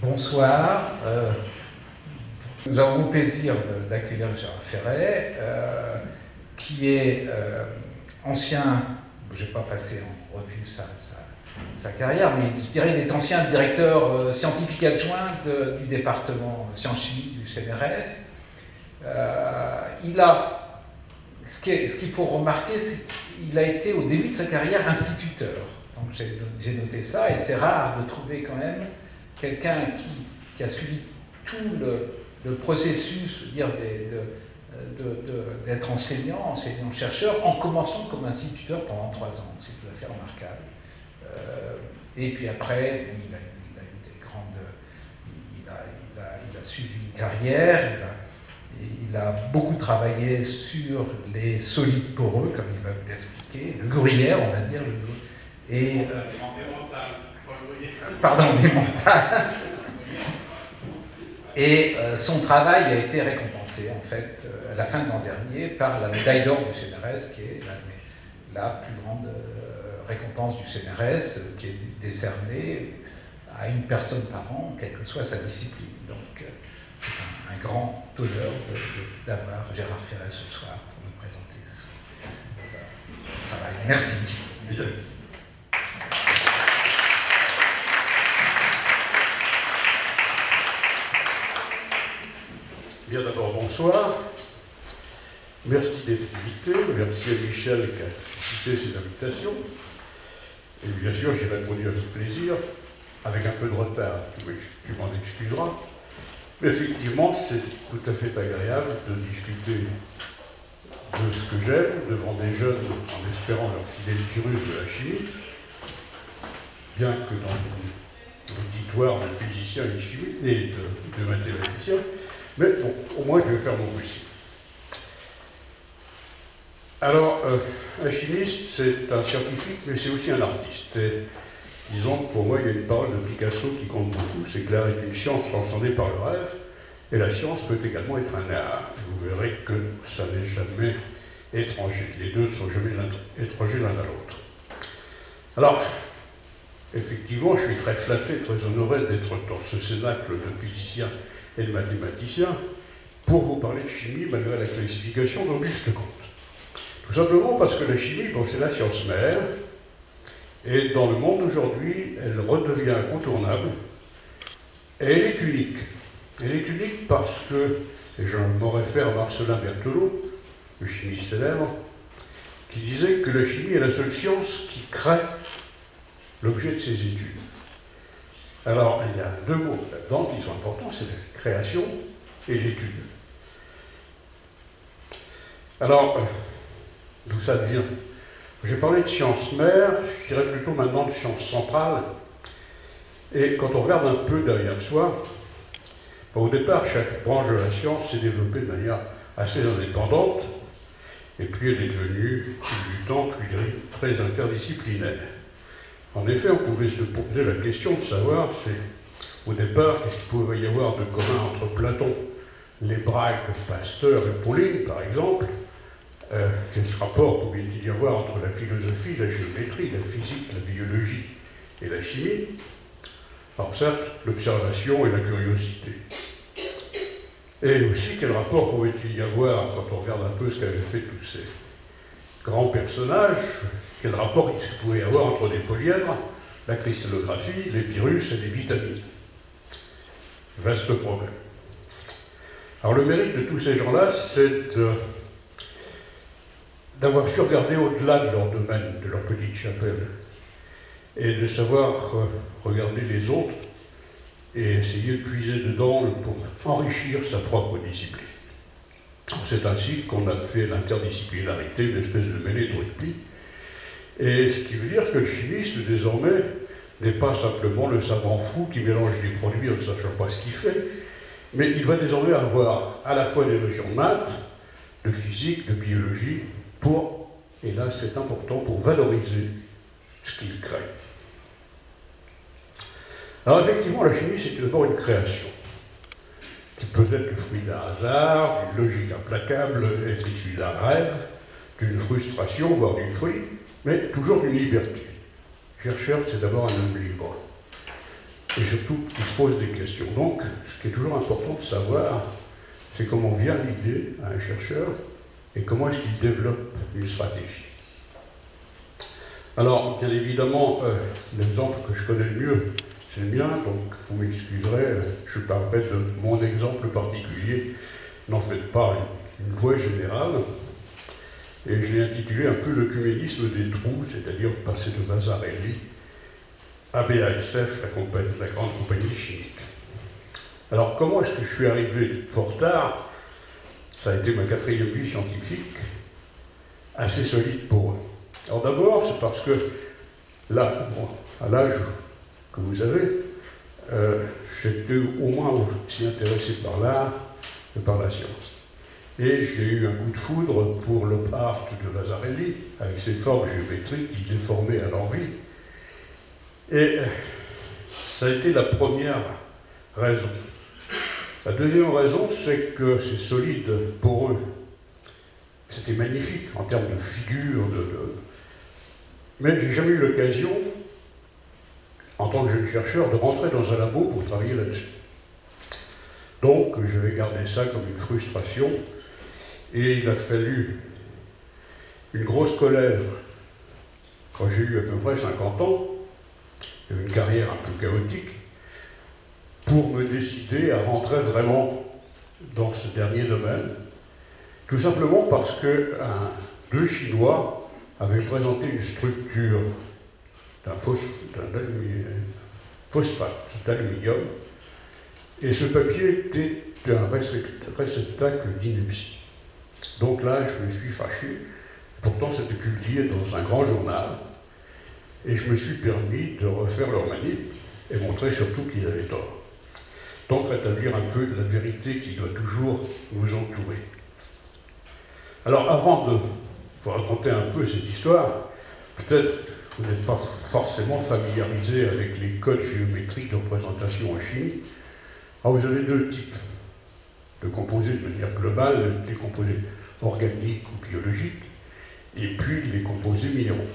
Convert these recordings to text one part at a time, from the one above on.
Bonsoir. Nous avons le plaisir d'accueillir Gérard Ferret, qui est ancien, je ne vais pas passer en revue sa carrière, mais je dirais qu'il est ancien directeur scientifique adjoint du département sciences-chimie du CNRS. Ce qu'il faut remarquer, c'est qu'il a été au début de sa carrière instituteur. Donc j'ai noté ça, et c'est rare de trouver quand même quelqu'un qui a suivi tout le processus, je veux dire, d'être enseignant-chercheur, en commençant comme instituteur pendant 3 ans. C'est tout à fait remarquable. Et puis après, il a eu des grandes... Il a suivi une carrière, il a beaucoup travaillé sur les solides poreux, comme il va vous l'expliquer, le gruyère, on va dire, et... Pardon, les montagnes. Et son travail a été récompensé, en fait, à la fin de l'an dernier, par la médaille d'or du CNRS, qui est la plus grande récompense du CNRS, qui est décernée à une personne par an, quelle que soit sa discipline. Donc, c'est un grand honneur d'avoir Gérard Ferret ce soir pour nous présenter son travail. Merci. Bien. Bien, d'abord, bonsoir. Merci d'être invité. Merci à Michel qui a suscité ces invitations. Et bien sûr, j'ai répondu avec plaisir, avec un peu de retard. Oui, tu m'en excuseras. Mais effectivement, c'est tout à fait agréable de discuter de ce que j'aime devant des jeunes en espérant leur filer le virus de la chimie, bien que dans l'auditoire de physiciens et de mathématiciens. Mais bon, au moins je vais faire mon possible. Alors, un chimiste, c'est un scientifique, mais c'est aussi un artiste. Et disons que pour moi, il y a une parole de Picasso qui compte beaucoup, c'est que l'art est une science transcendée par le rêve, et la science peut également être un art. Vous verrez que ça n'est jamais étranger. Les deux ne sont jamais étrangers l'un à l'autre. Alors, effectivement, je suis très flatté, très honoré d'être dans ce cénacle de physiciens et de mathématiciens pour vous parler de chimie malgré la classification d'Auguste Comte. Tout simplement parce que la chimie, bon, c'est la science mère, et dans le monde aujourd'hui, elle redevient incontournable, et elle est unique. Elle est unique parce que, et je m'en réfère à Marcelin Berthelot, le chimiste célèbre, qui disait que la chimie est la seule science qui crée l'objet de ses études. Alors, il y a 2 mots là-dedans qui sont importants, c'est la création et l'étude. Alors, d'où ça vient? J'ai parlé de science mère, je dirais plutôt maintenant de science centrale. Et quand on regarde un peu derrière soi, au départ, chaque branche de la science s'est développée de manière assez indépendante, et puis elle est devenue, au fil du temps, très interdisciplinaire. En effet, on pouvait se poser la question de savoir, au départ, qu'est-ce qu'il pouvait y avoir de commun entre Platon, les Bragg, Pasteur et Pauling, par exemple. Quel rapport pouvait-il y avoir entre la philosophie, la géométrie, la physique, la biologie et la chimie? Alors certes, l'observation et la curiosité. Et aussi, quel rapport pouvait-il y avoir, quand on regarde un peu ce qu'avaient fait tous ces grands personnages, quel rapport il pouvait y avoir entre les polyèdres, la cristallographie, les virus et les vitamines? Vaste problème. Alors le mérite de tous ces gens-là, c'est d'avoir su regarder au-delà de leur domaine, de leur petite chapelle, et de savoir regarder les autres et essayer de puiser dedans pour enrichir sa propre discipline. C'est ainsi qu'on a fait l'interdisciplinarité, une espèce de mêlée de rugby. Et ce qui veut dire que le chimiste, désormais, n'est pas simplement le savant fou qui mélange des produits en ne sachant pas ce qu'il fait, mais il va désormais avoir à la fois des notions de maths, de physique, de biologie, pour, et là c'est important, pour valoriser ce qu'il crée. Alors effectivement, la chimie, c'est d'abord une création, qui peut être le fruit d'un hasard, d'une logique implacable, être issue d'un rêve, d'une frustration, voire d'une folie, mais toujours d'une liberté. Chercheur, c'est d'abord un homme libre. et surtout il se pose des questions. Donc, ce qui est toujours important de savoir, c'est comment vient l'idée à un chercheur et comment est-ce qu'il développe une stratégie. Alors, bien évidemment, l'exemple que je connais le mieux, c'est le mien, donc vous m'excuserez, je parlerai de mon exemple particulier. N'en faites pas une loi générale. Et je l'ai intitulé un peu l'œcuménisme des trous, c'est-à-dire passer de Vasarely à BASF, la grande compagnie chimique. Alors, comment est-ce que je suis arrivé fort tard? Ça a été ma 4e vie scientifique, assez solide pour eux. Alors d'abord, c'est parce que là, à l'âge que vous avez, j'étais au moins aussi intéressé par l'art que par la science. Et j'ai eu un coup de foudre pour le art de Vasarely, avec ses formes géométriques qui déformaient à l'envie. Et ça a été la première raison. La deuxième raison, c'est que c'est solide pour eux. C'était magnifique en termes de figure, mais j'ai jamais eu l'occasion, en tant que jeune chercheur, de rentrer dans un labo pour travailler là-dessus. Donc, je vais garder ça comme une frustration, et il a fallu une grosse colère quand j'ai eu à peu près 50 ans, une carrière un peu chaotique, pour me décider à rentrer vraiment dans ce dernier domaine, tout simplement parce que deux Chinois avaient présenté une structure d'un phosphate d'aluminium, et ce papier était un réceptacle d'ineptie. Donc là, je me suis fâché, pourtant c'était publié dans un grand journal, et je me suis permis de refaire leur manip et montrer surtout qu'ils avaient tort. Donc rétablir un peu de la vérité qui doit toujours nous entourer. Alors avant de vous raconter un peu cette histoire, peut-être vous n'êtes pas forcément familiarisé avec les codes géométriques de représentation en chimie. Alors vous avez deux types de composés de manière globale, les composés organiques ou biologiques, et puis les composés minéraux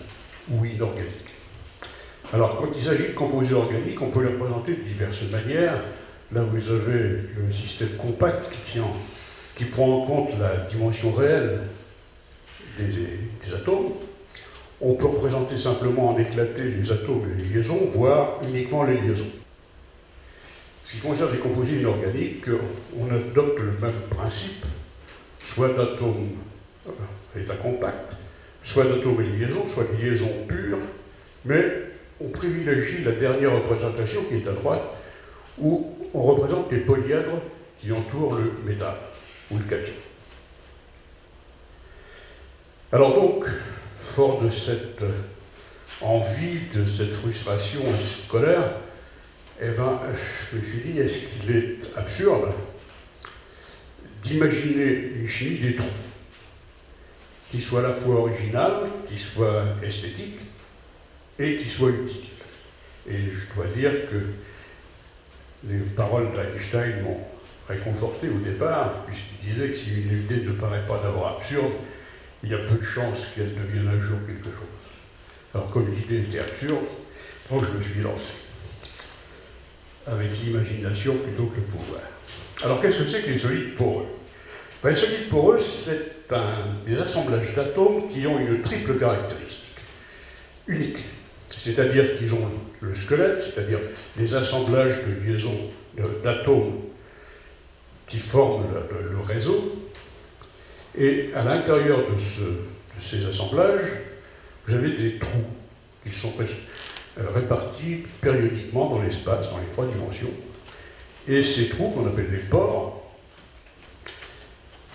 ou inorganiques. Alors quand il s'agit de composés organiques, on peut les représenter de diverses manières. Là, vous avez le système compact qui prend en compte la dimension réelle des atomes. On peut représenter simplement en éclaté les atomes et les liaisons, voire uniquement les liaisons. Ce qui concerne les composés inorganiques, on adopte le même principe, soit d'atomes état compact, soit d'atomes et de liaisons, soit de liaisons pures, mais on privilégie la dernière représentation qui est à droite, où on représente les polyèdres qui entourent le métal ou le cation. Alors donc, fort de cette envie, de cette frustration et de cette colère, eh ben, je me suis dit, est-ce qu'il est absurde d'imaginer une chimie des trous qui soit à la fois originale, qui soit esthétique et qui soit utile. Et je dois dire que les paroles d'Einstein m'ont réconforté au départ, puisqu'il disait que si une idée ne paraît pas d'abord absurde, il y a peu de chances qu'elle devienne un jour quelque chose. Alors comme l'idée était absurde, donc je me suis lancé, avec l'imagination plutôt que le pouvoir. Alors qu'est-ce que c'est que les solides poreux? Les solides poreux, c'est des assemblages d'atomes qui ont une triple caractéristique, unique. C'est-à-dire qu'ils ont le squelette, c'est-à-dire des assemblages de liaisons d'atomes qui forment le réseau, et à l'intérieur de ces assemblages, vous avez des trous qui sont répartis périodiquement dans l'espace, dans les 3 dimensions, et ces trous, qu'on appelle les pores,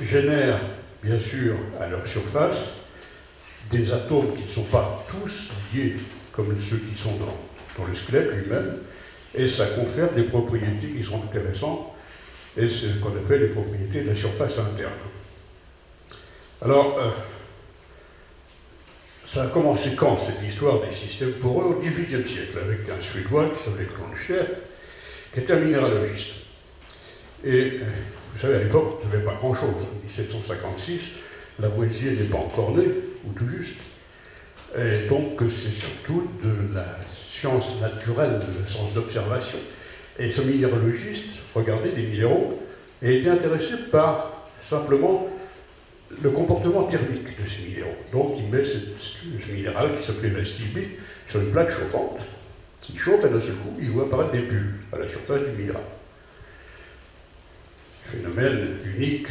génèrent, bien sûr, à leur surface, des atomes qui ne sont pas tous liés comme ceux qui sont dans le squelette lui-même, et ça confère des propriétés qui sont intéressantes, et c'est ce qu'on appelle les propriétés de la surface interne. Alors, ça a commencé quand, cette histoire des systèmes poreux? Au XVIIIe siècle, avec un Suédois qui s'appelait Cronstedt, qui était un minéralogiste. Et vous savez, à l'époque, il n'y avait pas grand-chose. En 1756, Lavoisier n'est pas encore né, ou tout juste. Et donc, c'est surtout de la science naturelle, le sens d'observation, Et ce minéralogiste regardait des minéraux et était intéressé par simplement le comportement thermique de ces minéraux. Donc il met ce minéral qui s'appelait la stibite sur une plaque chauffante, qui chauffe et d'un seul coup il voit apparaître des bulles à la surface du minéral. Phénomène unique,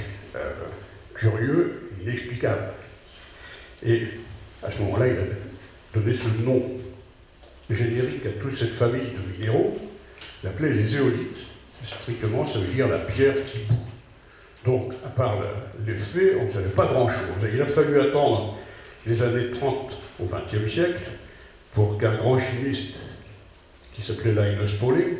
curieux, inexplicable. Et à ce moment-là, il a donné ce nom générique à toute cette famille de minéraux, il appelait les éolites. Strictement, ça veut dire la pierre qui bout. Donc, à part l'effet, on ne savait pas grand-chose. Il a fallu attendre les années 30 au XXe siècle pour qu'un grand chimiste qui s'appelait Linus Pauling,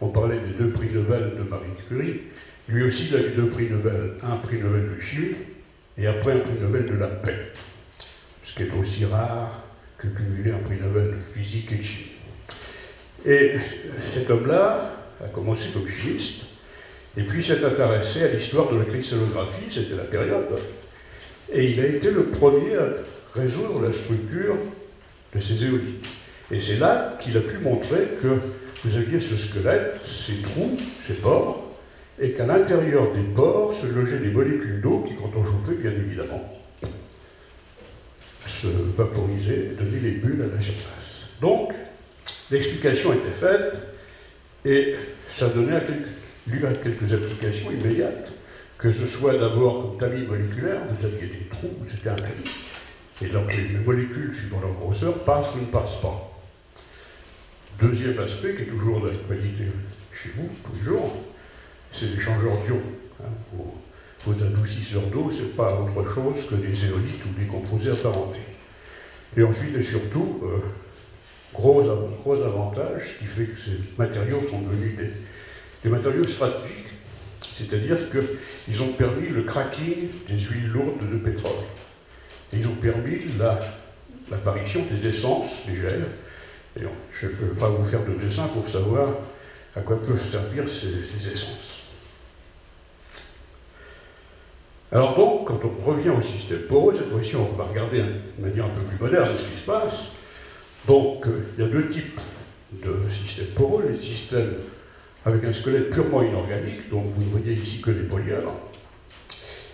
on parlait des 2 prix Nobel de Marie Curie, lui aussi il a eu 2 prix Nobel, un prix Nobel de chimie et après un prix Nobel de la paix, ce qui est aussi rare que cumuler un prix Nobel de physique et de chimie. Et cet homme-là a commencé comme chimiste, et puis s'est intéressé à l'histoire de la cristallographie, c'était la période, et il a été le premier à résoudre la structure de ces éolites. Et c'est là qu'il a pu montrer que vous aviez ce squelette, ces trous, ces pores, et qu'à l'intérieur des pores se logeaient des molécules d'eau qui, quand on chauffait, bien évidemment, se vaporisaient et donnaient les bulles à la surface. Donc, l'explication était faite, et ça donnait lieu à quelques applications immédiates, que ce soit d'abord comme tamis moléculaire, vous aviez des trous, c'était un tamis, et donc les molécules, suivant leur grosseur, passent ou ne passent pas. Deuxième aspect, qui est toujours d'actualité chez vous, tous les jours, c'est l'échangeur d'ions. Vos adoucisseurs d'eau, ce n'est pas autre chose que des éolites ou des composés apparentés. Et ensuite, et surtout, gros avantage, ce qui fait que ces matériaux sont devenus des matériaux stratégiques, c'est-à-dire qu'ils ont permis le cracking des huiles lourdes de pétrole. Et ils ont permis l'apparition des essences légères. Et je ne peux pas vous faire de dessin pour savoir à quoi peuvent servir ces essences. Alors donc, quand on revient au système poreux, cette fois-ci on va regarder de manière un peu plus moderne ce qui se passe. Donc, il y a 2 types de systèmes poreux, les systèmes avec un squelette purement inorganique, donc vous ne voyez ici que les polyèdres,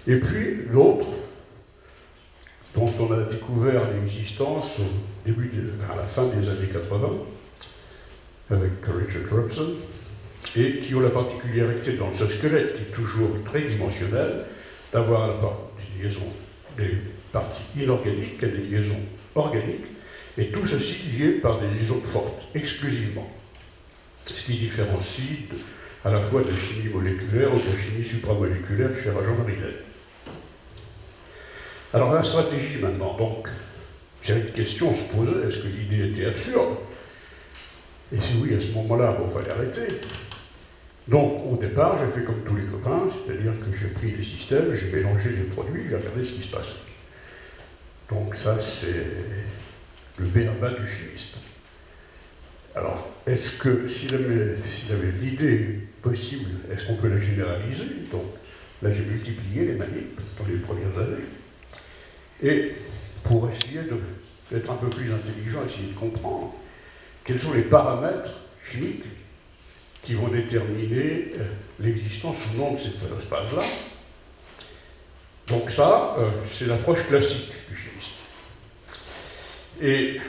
et puis l'autre, dont on a découvert l'existence à la fin des années 80, avec Richard Robson, et qui ont la particularité dans ce squelette, qui est toujours très dimensionnel, d'avoir des parties inorganiques et des liaisons organiques, et tout ceci lié par des liaisons fortes, exclusivement. Ce qui différencie à la fois de la chimie moléculaire ou de la chimie supramoléculaire chez Rajan Riley. Alors la stratégie maintenant, donc, cette question se posait, est-ce que l'idée était absurde? Et si oui, à ce moment-là, bon, il fallait arrêter. Donc, au départ, j'ai fait comme tous les copains, c'est-à-dire que j'ai pris les systèmes, j'ai mélangé les produits, j'ai regardé ce qui se passait. Donc ça, c'est le b.a.-ba du chimiste. Alors, est-ce que, s'il avait l'idée possible, est-ce qu'on peut la généraliser? Donc, là, j'ai multiplié les manips dans les premières années. Et pour essayer d'être un peu plus intelligent, essayer de comprendre quels sont les paramètres chimiques qui vont déterminer l'existence ou non de cette phase-là. Donc ça, c'est l'approche classique du chimiste. Et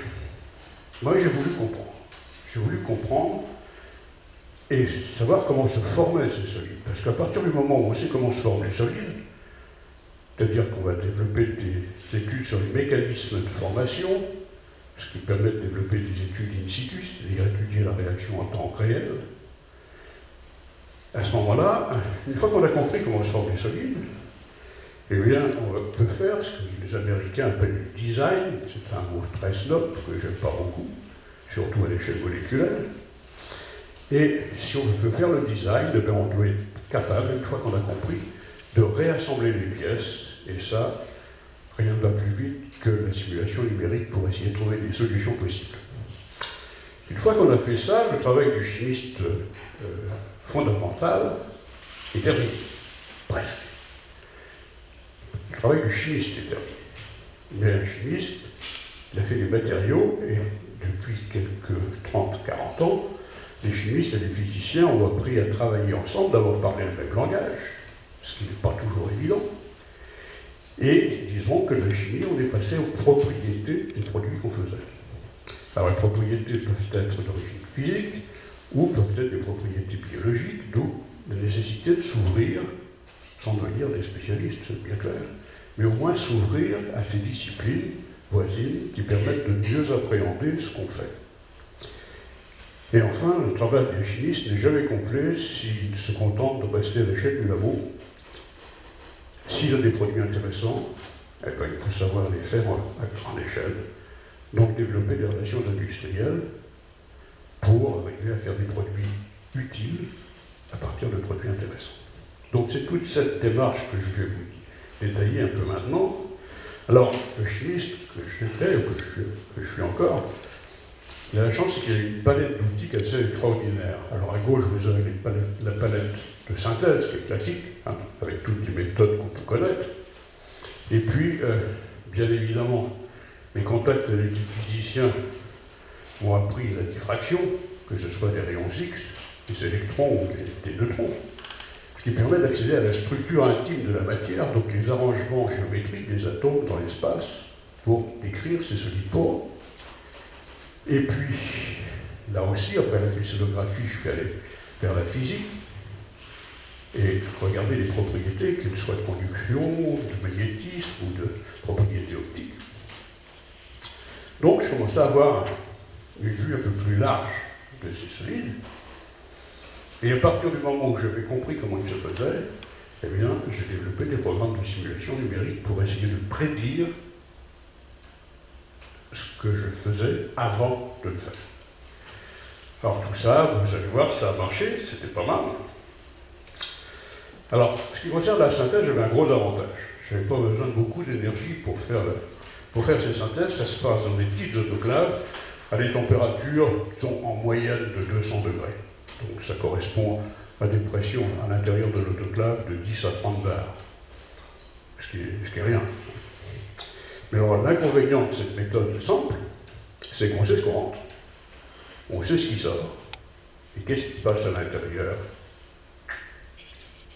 moi, j'ai voulu comprendre. J'ai voulu comprendre et savoir comment se formaient ces solides. Parce qu'à partir du moment où on sait comment se forment les solides, c'est-à-dire qu'on va développer des études sur les mécanismes de formation, ce qui permet de développer des études in situ, c'est-à-dire étudier la réaction en temps réel. À ce moment-là, une fois qu'on a compris comment se forment les solides, eh bien, on peut faire ce que les Américains appellent le design, c'est un mot très snob que j'aime pas beaucoup, surtout à l'échelle moléculaire. Et si on veut faire le design, eh bien, on doit être capable, une fois qu'on a compris, de réassembler les pièces, et ça, rien ne va plus vite que la simulation numérique pour essayer de trouver des solutions possibles. Une fois qu'on a fait ça, le travail du chimiste fondamental est terminé, presque. Le travail du chimiste est terminé. Mais un chimiste, il a fait des matériaux, et depuis quelques 30-40 ans, les chimistes et les physiciens ont appris à travailler ensemble, d'abord parler le même langage, ce qui n'est pas toujours évident. Et disons que la chimie, on est passé aux propriétés des produits qu'on faisait. Alors les propriétés peuvent être d'origine physique ou peuvent être des propriétés biologiques, d'où la nécessité de s'ouvrir, sans devenir des spécialistes, c'est bien clair, mais au moins s'ouvrir à ces disciplines voisines qui permettent de mieux appréhender ce qu'on fait. Et enfin, le travail des chimistes n'est jamais complet s'il se contente de rester à l'échelle du labo. S'il a des produits intéressants, eh ben, il faut savoir les faire à grande échelle, donc développer des relations industrielles pour arriver à faire des produits utiles à partir de produits intéressants. Donc c'est toute cette démarche que je vais vous détailler un peu maintenant. Alors, le chimiste que j'étais, ou que je suis encore, il a la chance qu'il y a une palette d'outils assez extraordinaire. Alors à gauche, vous avez la palette de synthèse, qui est classique, hein, avec toutes les méthodes qu'on peut connaître. Et puis, bien évidemment, mes contacts avec les physiciens m'ont appris la diffraction, que ce soit des rayons X, des électrons ou des neutrons, ce qui permet d'accéder à la structure intime de la matière, donc les arrangements géométriques des atomes dans l'espace, pour décrire ces solides pauvres. Et puis, là aussi, après la cristallographie, je suis allé vers la physique et regarder les propriétés, qu'elles soient de conduction, de magnétisme ou de propriétés optiques. Donc, je commençais à avoir une vue un peu plus large de ces solides. Et à partir du moment où j'avais compris comment ils se faisaient, eh bien, j'ai développé des programmes de simulation numérique pour essayer de prédire ce que je faisais avant de le faire. Alors tout ça, vous allez voir, ça a marché, c'était pas mal. Alors, ce qui concerne la synthèse, j'avais un gros avantage. Je n'avais pas besoin de beaucoup d'énergie pour faire ces synthèses. Ça se passe dans des petites autoclaves à des températures qui sont en moyenne de 200 degrés. Donc ça correspond à des pressions à l'intérieur de l'autoclave de 10 à 30 bars, ce qui est rien. Mais alors l'inconvénient de cette méthode simple, c'est qu'on sait ce qu'on rentre, on sait ce qui sort, et qu'est-ce qui se passe à l'intérieur?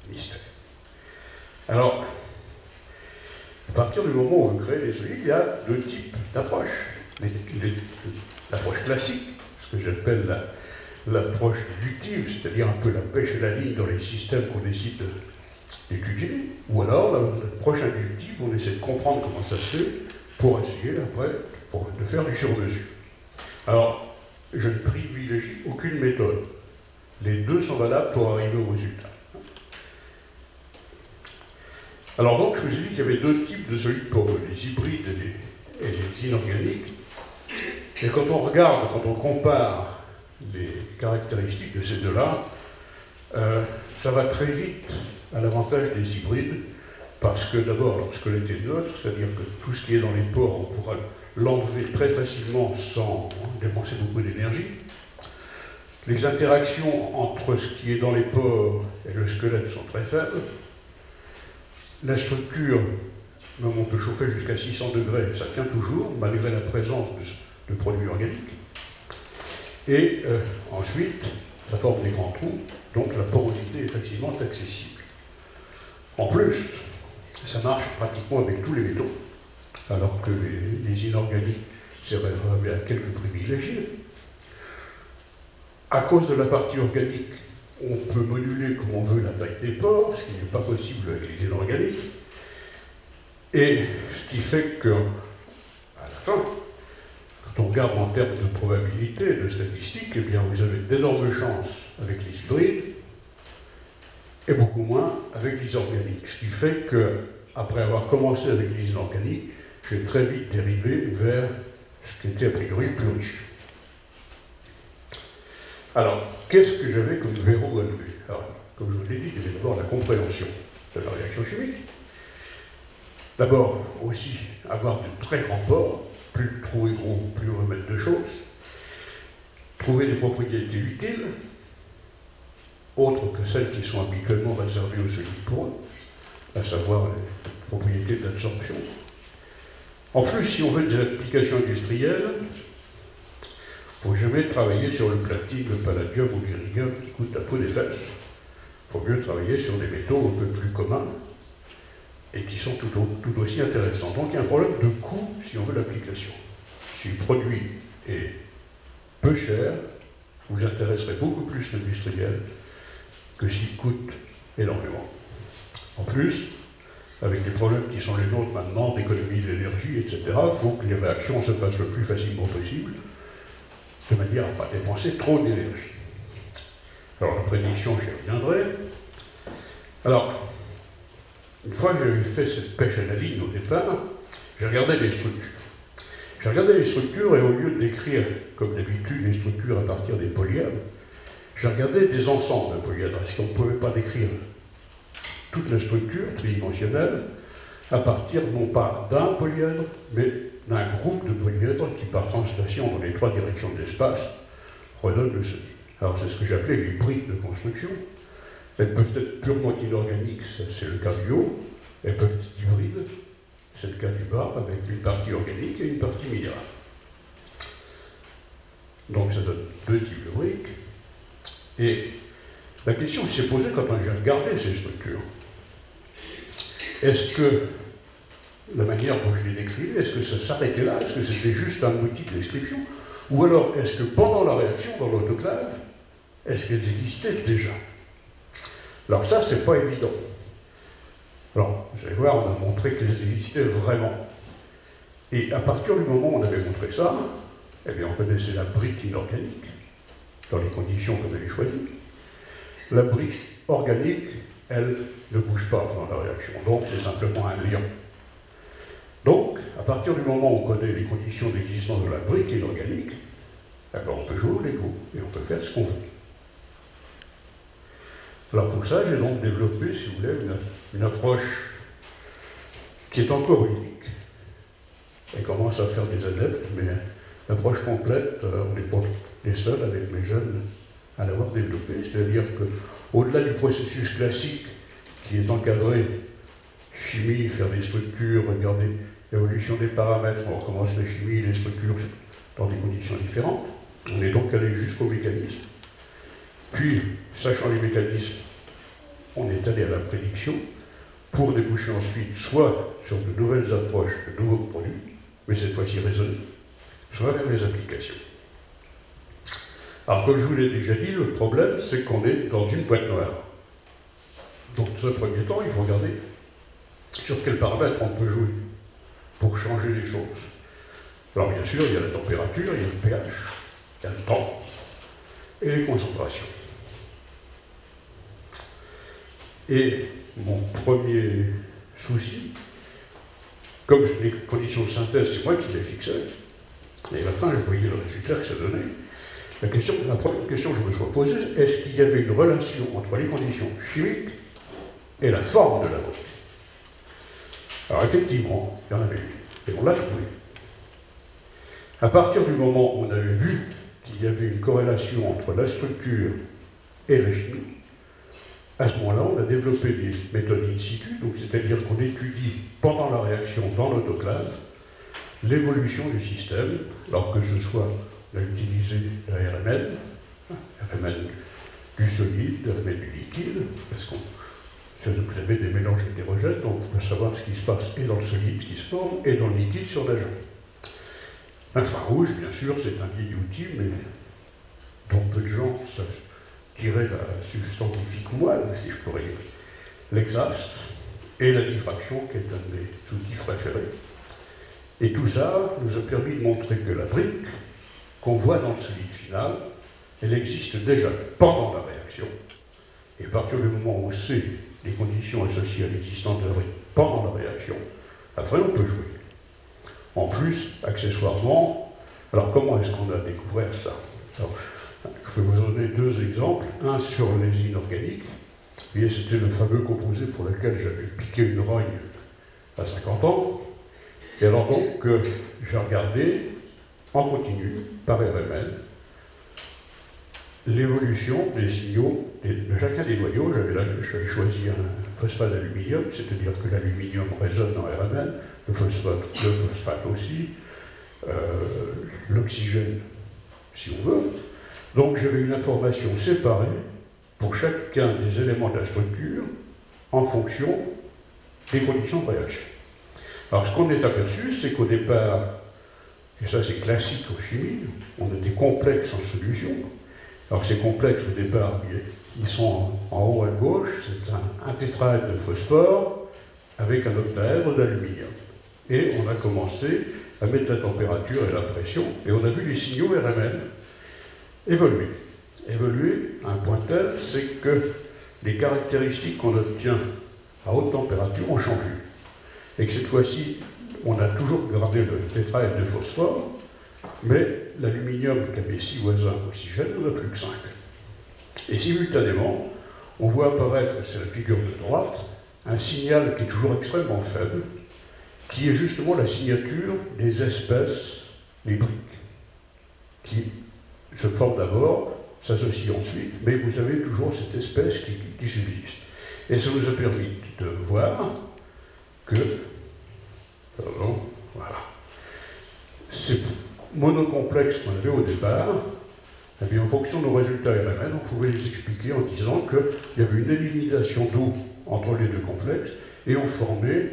Mystère. Alors, à partir du moment où on crée les solides, il y a deux types d'approches. L'approche classique, ce que j'appelle l'approche déductive, c'est-à-dire un peu la pêche et la ligne dans les systèmes qu'on décide d'étudier, ou alors l'approche inductive, on essaie de comprendre comment ça se fait pour essayer après de faire du sur-mesure. Alors, je ne privilégie aucune méthode. Les deux sont valables pour arriver au résultat. Alors donc, je vous ai dit qu'il y avait deux types de solides poreux, les hybrides et les inorganiques. Et quand on regarde, quand on compare les caractéristiques de ces deux-là, ça va très vite à l'avantage des hybrides, parce que d'abord, leur squelette est neutre, c'est-à-dire que tout ce qui est dans les pores, on pourra l'enlever très facilement sans dépenser beaucoup d'énergie. Les interactions entre ce qui est dans les pores et le squelette sont très faibles. La structure, même on peut chauffer jusqu'à 600 degrés, ça tient toujours, malgré la présence de produits organiques. Et ensuite, ça forme des grands trous, donc la porosité est facilement accessible. En plus, ça marche pratiquement avec tous les métaux, alors que les inorganiques, c'est réservé à quelques privilégiés. À cause de la partie organique, on peut moduler comme on veut la taille des pores, ce qui n'est pas possible avec les inorganiques. Et ce qui fait que, à la fin, quand on regarde en termes de probabilité, de statistiques, eh bien vous avez d'énormes chances avec les hybrides et beaucoup moins avec les organiques. Ce qui fait que, après avoir commencé avec les inorganiques, j'ai très vite dérivé vers ce qui était a priori plus riche. Alors, qu'est-ce que j'avais comme verrou à lever? Alors, comme je vous l'ai dit, il y avait d'abord la compréhension de la réaction chimique. D'abord, aussi, avoir de très grands pores. Plus le trou est gros, plus on va mettre de choses. Trouver des propriétés utiles, autres que celles qui sont habituellement réservées aux solides poreux, à savoir les propriétés d'absorption. En plus, si on veut des applications industrielles, Il ne faut jamais travailler sur le platine, le palladium ou l'iridium qui coûtent la peau des fesses. Il faut mieux travailler sur des métaux un peu plus communs et qui sont tout aussi intéressants. Donc il y a un problème de coût si on veut l'application. Si le produit est peu cher, vous intéresserez beaucoup plus l'industriel que s'il coûte énormément. En plus, avec les problèmes qui sont les nôtres maintenant, d'économie de l'énergie, etc., il faut que les réactions se fassent le plus facilement possible, de manière à ne pas dépenser trop d'énergie. Alors la prédiction, j'y reviendrai. Alors, une fois que j'avais fait cette pêche à la ligne au départ, j'ai regardé les structures. J'ai regardé les structures et au lieu de décrire, comme d'habitude, les structures à partir des polyèdres, j'ai regardé des ensembles de polyèdres, parce qu'on ne pouvait pas décrire toute la structure tridimensionnelle à partir non pas d'un polyèdre, mais d'un groupe de polyèdres qui, par translation dans les trois directions de l'espace, redonnent le solide. Alors c'est ce que j'appelais les briques de construction. Elles peuvent être purement inorganiques, c'est le cas du haut. Elles peuvent être hybrides, c'est le cas du bas, avec une partie organique et une partie minérale. Donc ça donne deux types de briques. Et la question qui s'est posée quand j'ai regardé ces structures, est-ce que la manière dont je les décrivais, est-ce que ça s'arrêtait là? Est-ce que c'était juste un outil de description? Ou alors, est-ce que pendant la réaction dans l'autoclave, est-ce qu'elles existaient déjà? Alors ça, c'est pas évident. Alors, vous allez voir, on a montré qu'elles existaient vraiment. Et à partir du moment où on avait montré ça, eh bien, on connaissait la brique inorganique, dans les conditions qu'on avait choisies. La brique organique, elle ne bouge pas dans la réaction, donc c'est simplement un liant. Donc, à partir du moment où on connaît les conditions d'existence de la brique inorganique, eh bien, on peut jouer au Lego et on peut faire ce qu'on veut. Alors pour ça, j'ai donc développé, si vous voulez, une approche qui est encore unique. Elle commence à faire des adeptes, mais l'approche complète, on n'est pas les seuls avec mes jeunes à l'avoir développée. C'est-à-dire qu'au-delà du processus classique qui est encadré, chimie, faire des structures, regarder l'évolution des paramètres, on recommence la chimie, les structures dans des conditions différentes. On est donc allé jusqu'au mécanisme. Puis, sachant les mécanismes, on est allé à la prédiction pour déboucher ensuite soit sur de nouvelles approches, de nouveaux produits, mais cette fois-ci raisonnés, soit vers les applications. Alors, comme je vous l'ai déjà dit, le problème, c'est qu'on est dans une boîte noire. Donc, dans un premier temps, il faut regarder sur quels paramètres on peut jouer pour changer les choses. Alors, bien sûr, il y a la température, il y a le pH, il y a le temps et les concentrations. Et mon premier souci, comme les conditions de synthèse, c'est moi qui les fixais, et à la fin, je voyais le résultat que ça donnait. La première question que je me suis posée, est-ce qu'il y avait une relation entre les conditions chimiques et la forme de la brique? Alors effectivement, il y en avait une, et on l'a trouvé. À partir du moment où on avait vu qu'il y avait une corrélation entre la structure et la chimie, à ce moment-là, on a développé des méthodes in situ, donc c'est-à-dire qu'on étudie pendant la réaction dans l'autoclave l'évolution du système, alors que ce soit, on a utilisé la RMN, RMN du solide, RMN du liquide, parce que vous avez des mélanges hétérogènes, donc on peut savoir ce qui se passe et dans le solide qui se forme, et dans le liquide sur l'agent. L'infrarouge, bien sûr, c'est un vieil outil, mais dont peu de gens savent tirer la substantifique moelle, si je pourrais dire, l'exaste et la diffraction, qui est un des outils préférés. Et tout ça nous a permis de montrer que la brique qu'on voit dans le solide final, elle existe déjà pendant la réaction. Et à partir du moment où on sait les conditions associées à l'existence de la brique pendant la réaction, après on peut jouer. En plus, accessoirement, alors comment est-ce qu'on a découvert ça? Alors, je vais vous donner deux exemples. Un sur les inorganiques. Vous voyez, c'était le fameux composé pour lequel j'avais piqué une rogne à 50 ans. Et alors donc, j'ai regardé en continu, par RMN, l'évolution des signaux de chacun des noyaux. J'avais choisi un phosphate d'aluminium, c'est-à-dire que l'aluminium résonne en RMN, le phosphate aussi, l'oxygène si on veut. Donc j'avais une information séparée pour chacun des éléments de la structure en fonction des conditions de réaction. Alors ce qu'on est aperçu, c'est qu'au départ, et ça c'est classique en chimie, on a des complexes en solution. Alors ces complexes au départ, ils sont en haut à gauche, c'est un tétraèdre de phosphore avec un octaèdre d'aluminium. Et on a commencé à mettre la température et la pression, et on a vu les signaux RMN évoluer. Évoluer à un point tel, c'est que les caractéristiques qu'on obtient à haute température ont changé. Et que cette fois-ci, on a toujours gardé le tétraèdre de phosphore, mais l'aluminium qui avait 6 voisins oxygène n'en a plus que 5. Et simultanément, on voit apparaître, c'est la figure de droite, un signal qui est toujours extrêmement faible, qui est justement la signature des espèces, les briques, qui se forment d'abord, s'associent ensuite, mais vous avez toujours cette espèce qui subsiste. Et ça nous a permis de voir que, voilà, ces monocomplexes qu'on avait au départ, eh bien, en fonction de nos résultats RMN, on pouvait les expliquer en disant qu'il y avait une élimination d'eau entre les deux complexes, et on formait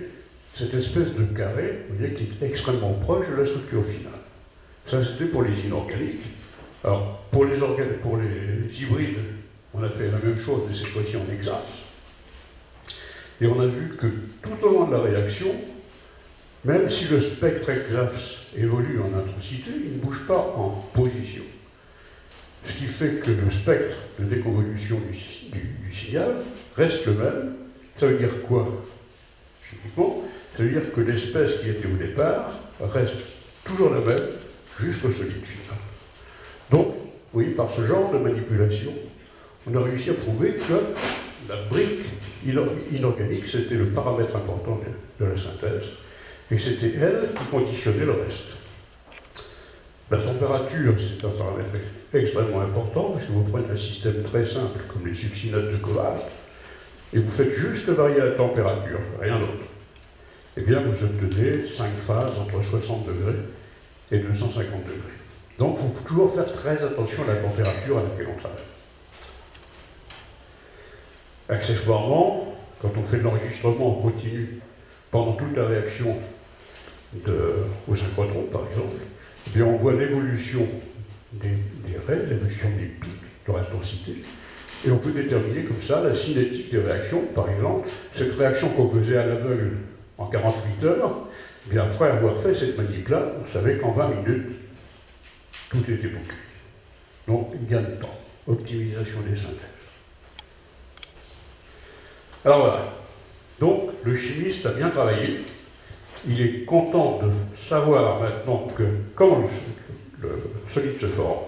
cette espèce de carré, vous voyez, qui est extrêmement proche de la structure finale. Ça, c'était pour les inorganiques. Alors, pour les hybrides, on a fait la même chose, mais cette fois-ci en hexaphs. Et on a vu que tout au long de la réaction, même si le spectre hexaphs évolue en intensité, il ne bouge pas en position. Ce qui fait que le spectre de déconvolution du signal reste le même. Ça veut dire quoi, chimiquement? Ça veut dire que l'espèce qui était au départ reste toujours la même jusqu'au solide final. Donc, oui, par ce genre de manipulation, on a réussi à prouver que la brique inorganique, c'était le paramètre important de la synthèse, et c'était elle qui conditionnait le reste. La température, c'est un paramètre extrêmement important, parce que vous prenez un système très simple, comme les succinates de cobalt, et vous faites juste varier la température, rien d'autre. Eh bien, vous obtenez 5 phases entre 60 degrés et 250 degrés. Donc, il faut toujours faire très attention à la température à laquelle on travaille. Accessoirement, quand on fait de l'enregistrement en continu pendant toute la réaction au synchrotron, par exemple, eh bien, on voit l'évolution des raies, l'évolution des pics de l'intensité, et on peut déterminer comme ça la cinétique des réactions. Par exemple, cette réaction qu'on faisait à l'aveugle en 48 heures, eh bien, après avoir fait cette manip-là, on savait qu'en 20 minutes, tout était bouclé. Donc, gain de temps, optimisation des synthèses. Alors voilà. Donc, le chimiste a bien travaillé. Il est content de savoir maintenant que comment le solide se forme.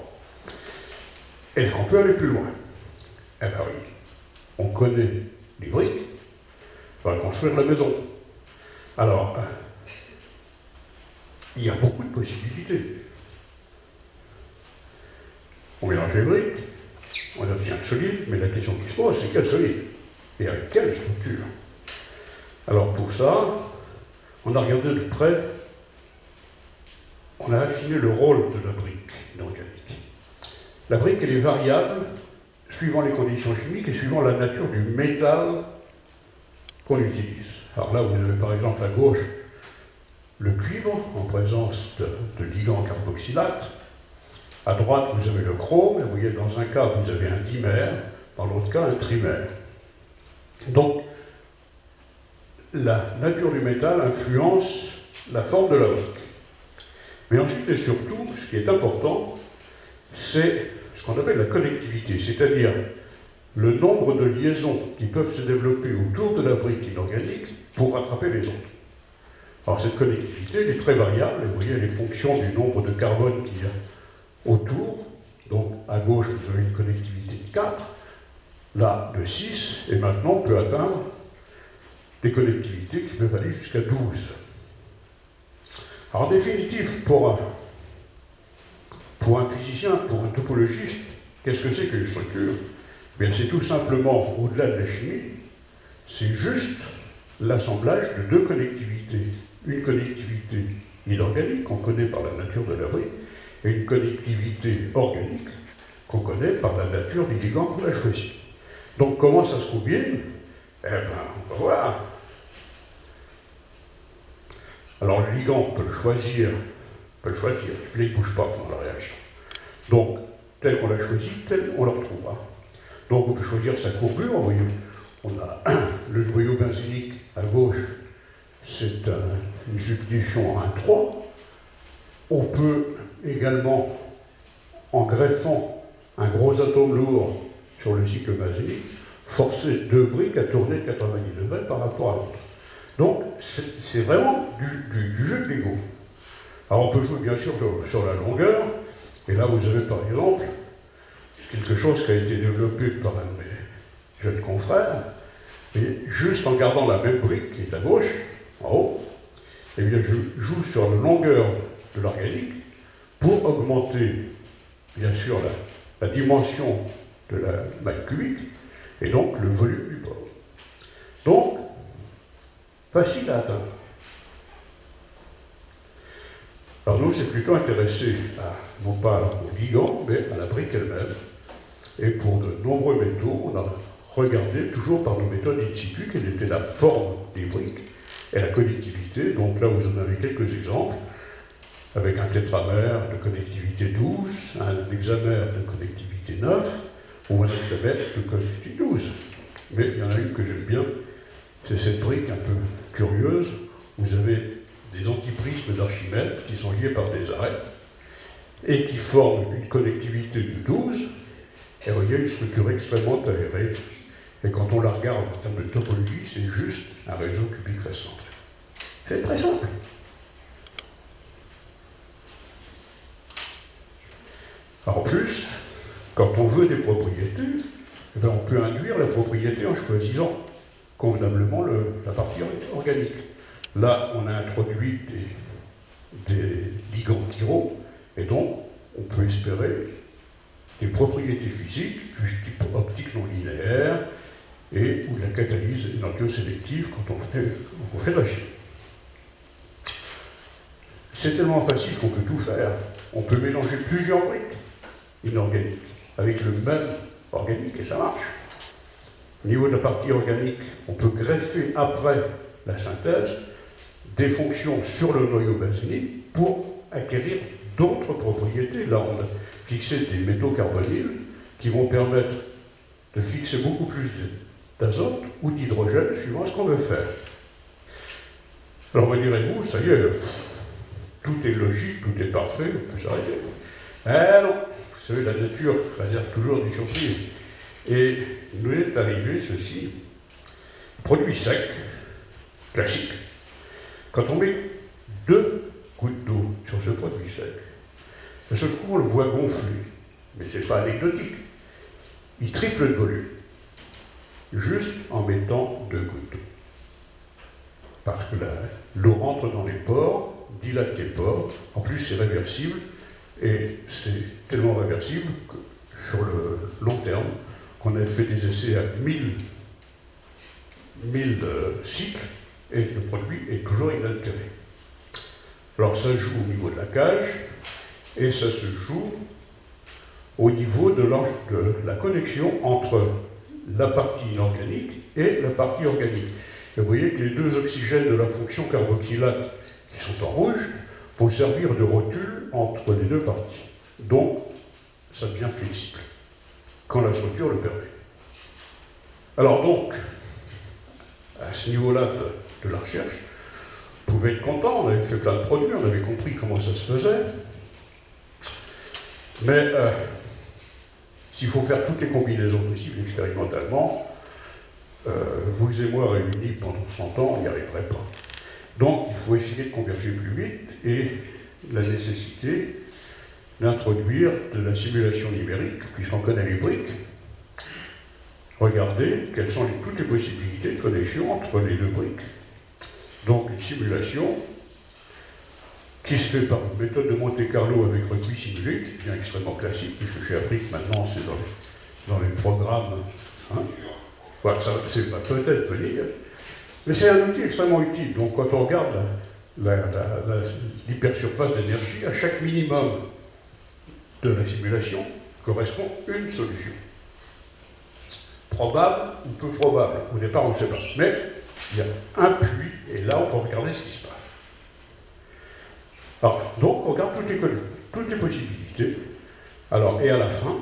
Est-ce qu'on peut aller plus loin? Eh bien oui. On connaît les briques. On va construire la maison. Alors, il y a beaucoup de possibilités. On mélange les briques, on obtient le solide, mais la question qui se pose, c'est quel solide? Et avec quelle structure? Alors pour ça, on a regardé de près, on a affiné le rôle de la brique inorganique. La brique, elle est variable suivant les conditions chimiques et suivant la nature du métal qu'on utilise. Alors là, vous avez par exemple à gauche le cuivre en présence de ligands carboxylates. À droite, vous avez le chrome, et vous voyez, dans un cas, vous avez un dimère, dans l'autre cas, un trimère. Donc, la nature du métal influence la forme de la brique. Mais ensuite et surtout, ce qui est important, c'est ce qu'on appelle la connectivité, c'est-à-dire le nombre de liaisons qui peuvent se développer autour de la brique inorganique pour rattraper les autres. Alors cette connectivité, elle est très variable, et vous voyez, elle est fonction du nombre de carbone qu'il y a autour. Donc à gauche, vous avez une connectivité de 4, là de 6, et maintenant on peut atteindre des connectivités qui peuvent aller jusqu'à 12. Alors en définitive, pour un physicien, pour un topologiste, qu'est-ce que c'est qu'une structure? Bien, c'est tout simplement, au-delà de la chimie, c'est juste l'assemblage de deux connectivités. Une connectivité inorganique, qu'on connaît par la nature de la brique, et une connectivité organique qu'on connaît par la nature du ligand qu'on a choisi. Donc comment ça se combine? Eh bien, on va voir. Alors le ligand, on peut le choisir, mais il ne bouge pas pendant la réaction. Donc, tel qu'on l'a choisi, tel on le retrouvera. Donc on peut choisir sa courbure. Vous voyez, on a le noyau benzénique à gauche, c'est une substitution en 1,3. On peut également, en greffant un gros atome lourd sur le cycle benzénique, forcer deux briques à tourner de 90 degrés par rapport à l'autre. Donc c'est vraiment du jeu de Lego. Alors on peut jouer bien sûr sur la longueur, et là vous avez par exemple quelque chose qui a été développé par un de mes jeunes confrères, et juste en gardant la même brique qui est à gauche, en haut, eh bien je joue sur la longueur de l'organique pour augmenter bien sûr la dimension de la maille cubique et donc le volume du pore. Donc, facile à atteindre. Alors nous, c'est plutôt intéressé non pas au ligand, mais à la brique elle-même. Et pour de nombreux métaux, on a regardé toujours par nos méthodes in situ quelle était la forme des briques et la connectivité. Donc là, vous en avez quelques exemples, avec un tétramère de connectivité 12, un hexamère de connectivité 9, ou un hexamère de connectivité 12. Mais il y en a une que j'aime bien, c'est cette brique un peu curieuse. Vous avez des antiprismes d'Archimède qui sont liés par des arêtes et qui forment une connectivité de 12. Et vous voyez une structure extrêmement aérée. Et quand on la regarde en termes de topologie, c'est juste un réseau cubique face centré. C'est très simple. En plus, quand on veut des propriétés, eh bien, on peut induire la propriété en choisissant convenablement la partie organique. Là, on a introduit des ligands chiro, et donc on peut espérer des propriétés physiques, du type optique non linéaire, et ou de la catalyse énantiosélective quand on fait de la chimie. C'est tellement facile qu'on peut tout faire. On peut mélanger plusieurs briques inorganiques avec le même organique et ça marche. Au niveau de la partie organique, on peut greffer après la synthèse des fonctions sur le noyau benzénique pour acquérir d'autres propriétés. Là, on a fixé des métaux carbonyles qui vont permettre de fixer beaucoup plus d'azote ou d'hydrogène suivant ce qu'on veut faire. Alors, me direz-vous, ça y est, tout est logique, tout est parfait, on peut s'arrêter. Eh non, vous savez, la nature réserve toujours des surprises. Et il nous est arrivé ceci, produit sec, classique. Quand on met 2 gouttes d'eau sur ce produit sec, d'un seul coup on le voit gonfler, mais ce n'est pas anecdotique. Il triple de volume, juste en mettant 2 gouttes d'eau. Parce que l'eau rentre dans les pores, dilate les pores, en plus c'est réversible, et c'est tellement réversible que sur le long terme, qu'on a fait des essais à 1000 cycles, et le produit est toujours inaltéré. Alors ça joue au niveau de la cage, et ça se joue au niveau de la connexion entre la partie inorganique et la partie organique. Et vous voyez que les deux oxygènes de la fonction carboxylate qui sont en rouge vont servir de rotule entre les deux parties. Donc, ça devient flexible, quand la structure le permet. Alors donc, à ce niveau-là de la recherche, on pouvait être content, on avait fait plein de produits, on avait compris comment ça se faisait. Mais s'il faut faire toutes les combinaisons possibles expérimentalement, vous et moi réunis pendant 100 ans, on n'y arriverait pas. Donc il faut essayer de converger plus vite et la nécessité d'introduire de la simulation numérique, puisqu'on connaît les briques. Regardez quelles sont toutes les possibilités de connexion entre les deux briques. Donc une simulation qui se fait par une méthode de Monte-Carlo avec recuit simulé, qui devient extrêmement classique, puisque j'ai appris que maintenant c'est dans les programmes. Hein. Voilà, ça va peut-être venir. Mais c'est un outil extrêmement utile. Donc quand on regarde l'hypersurface d'énergie, à chaque minimum de la simulation correspond une solution. Probable ou peu probable. Au départ, on ne sait pas. Mais il y a un puits, et là, on peut regarder ce qui se passe. Alors, donc, on regarde toutes les possibilités. Alors, et à la fin,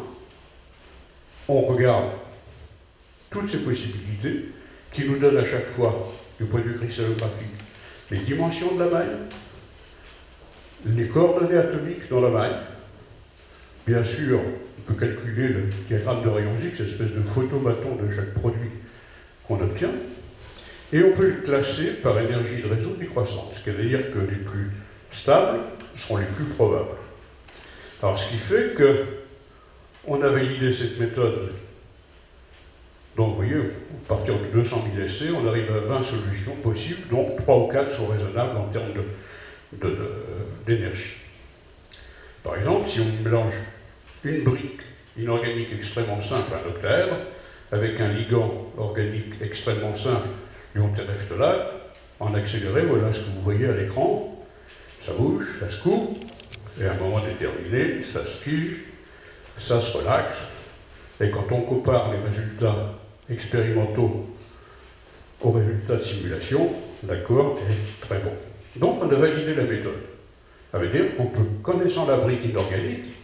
on regarde toutes ces possibilités qui nous donnent à chaque fois, du point de vue cristallographique, les dimensions de la maille, les coordonnées atomiques dans la maille. Bien sûr, on peut calculer le diagramme de rayon X, cette espèce de photomaton de chaque produit qu'on obtient, et on peut le classer par énergie de réseau décroissante, ce qui veut dire que les plus stables seront les plus probables. Alors, ce qui fait qu'on a validé cette méthode. Donc, vous voyez, à partir de 200 000 essais, on arrive à 20 solutions possibles, dont 3 ou 4 sont raisonnables en termes d'énergie. Par exemple, si on mélange une brique inorganique extrêmement simple, un octaèdre, avec un ligand organique extrêmement simple, l'ion terephthalate, en accéléré, voilà ce que vous voyez à l'écran. Ça bouge, ça se coupe, et à un moment déterminé, ça se fige, ça se relaxe, et quand on compare les résultats expérimentaux aux résultats de simulation, l'accord est très bon. Donc on a validé la méthode. Ça veut dire qu'on peut, connaissant la brique inorganique,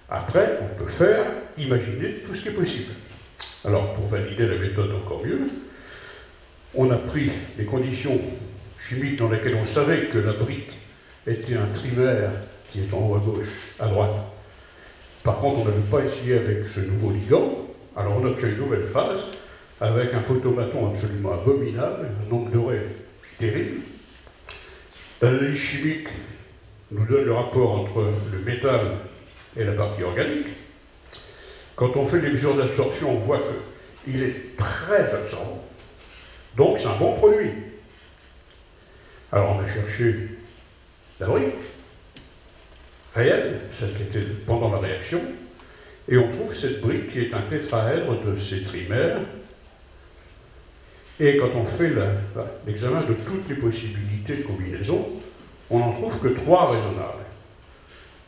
après on peut imaginer tout ce qui est possible. Alors pour valider la méthode encore mieux, on a pris les conditions chimiques dans lesquelles on savait que la brique était un trimère qui est en haut à gauche, à droite. Par contre, on n'avait pas essayé avec ce nouveau ligand, alors on obtient une nouvelle phase avec un photomaton absolument abominable, un nombre d'orées terrible. L'analyse chimique nous donne le rapport entre le métal et la partie organique. Quand on fait les mesures d'absorption, on voit qu'il est très absorbant. Donc c'est un bon produit. Alors on a cherché la brique réelle, celle qui était pendant la réaction, et on trouve cette brique qui est un tétraèdre de ces trimères. Et quand on fait l'examen de toutes les possibilités de combinaison, on n'en trouve que 3 raisonnables.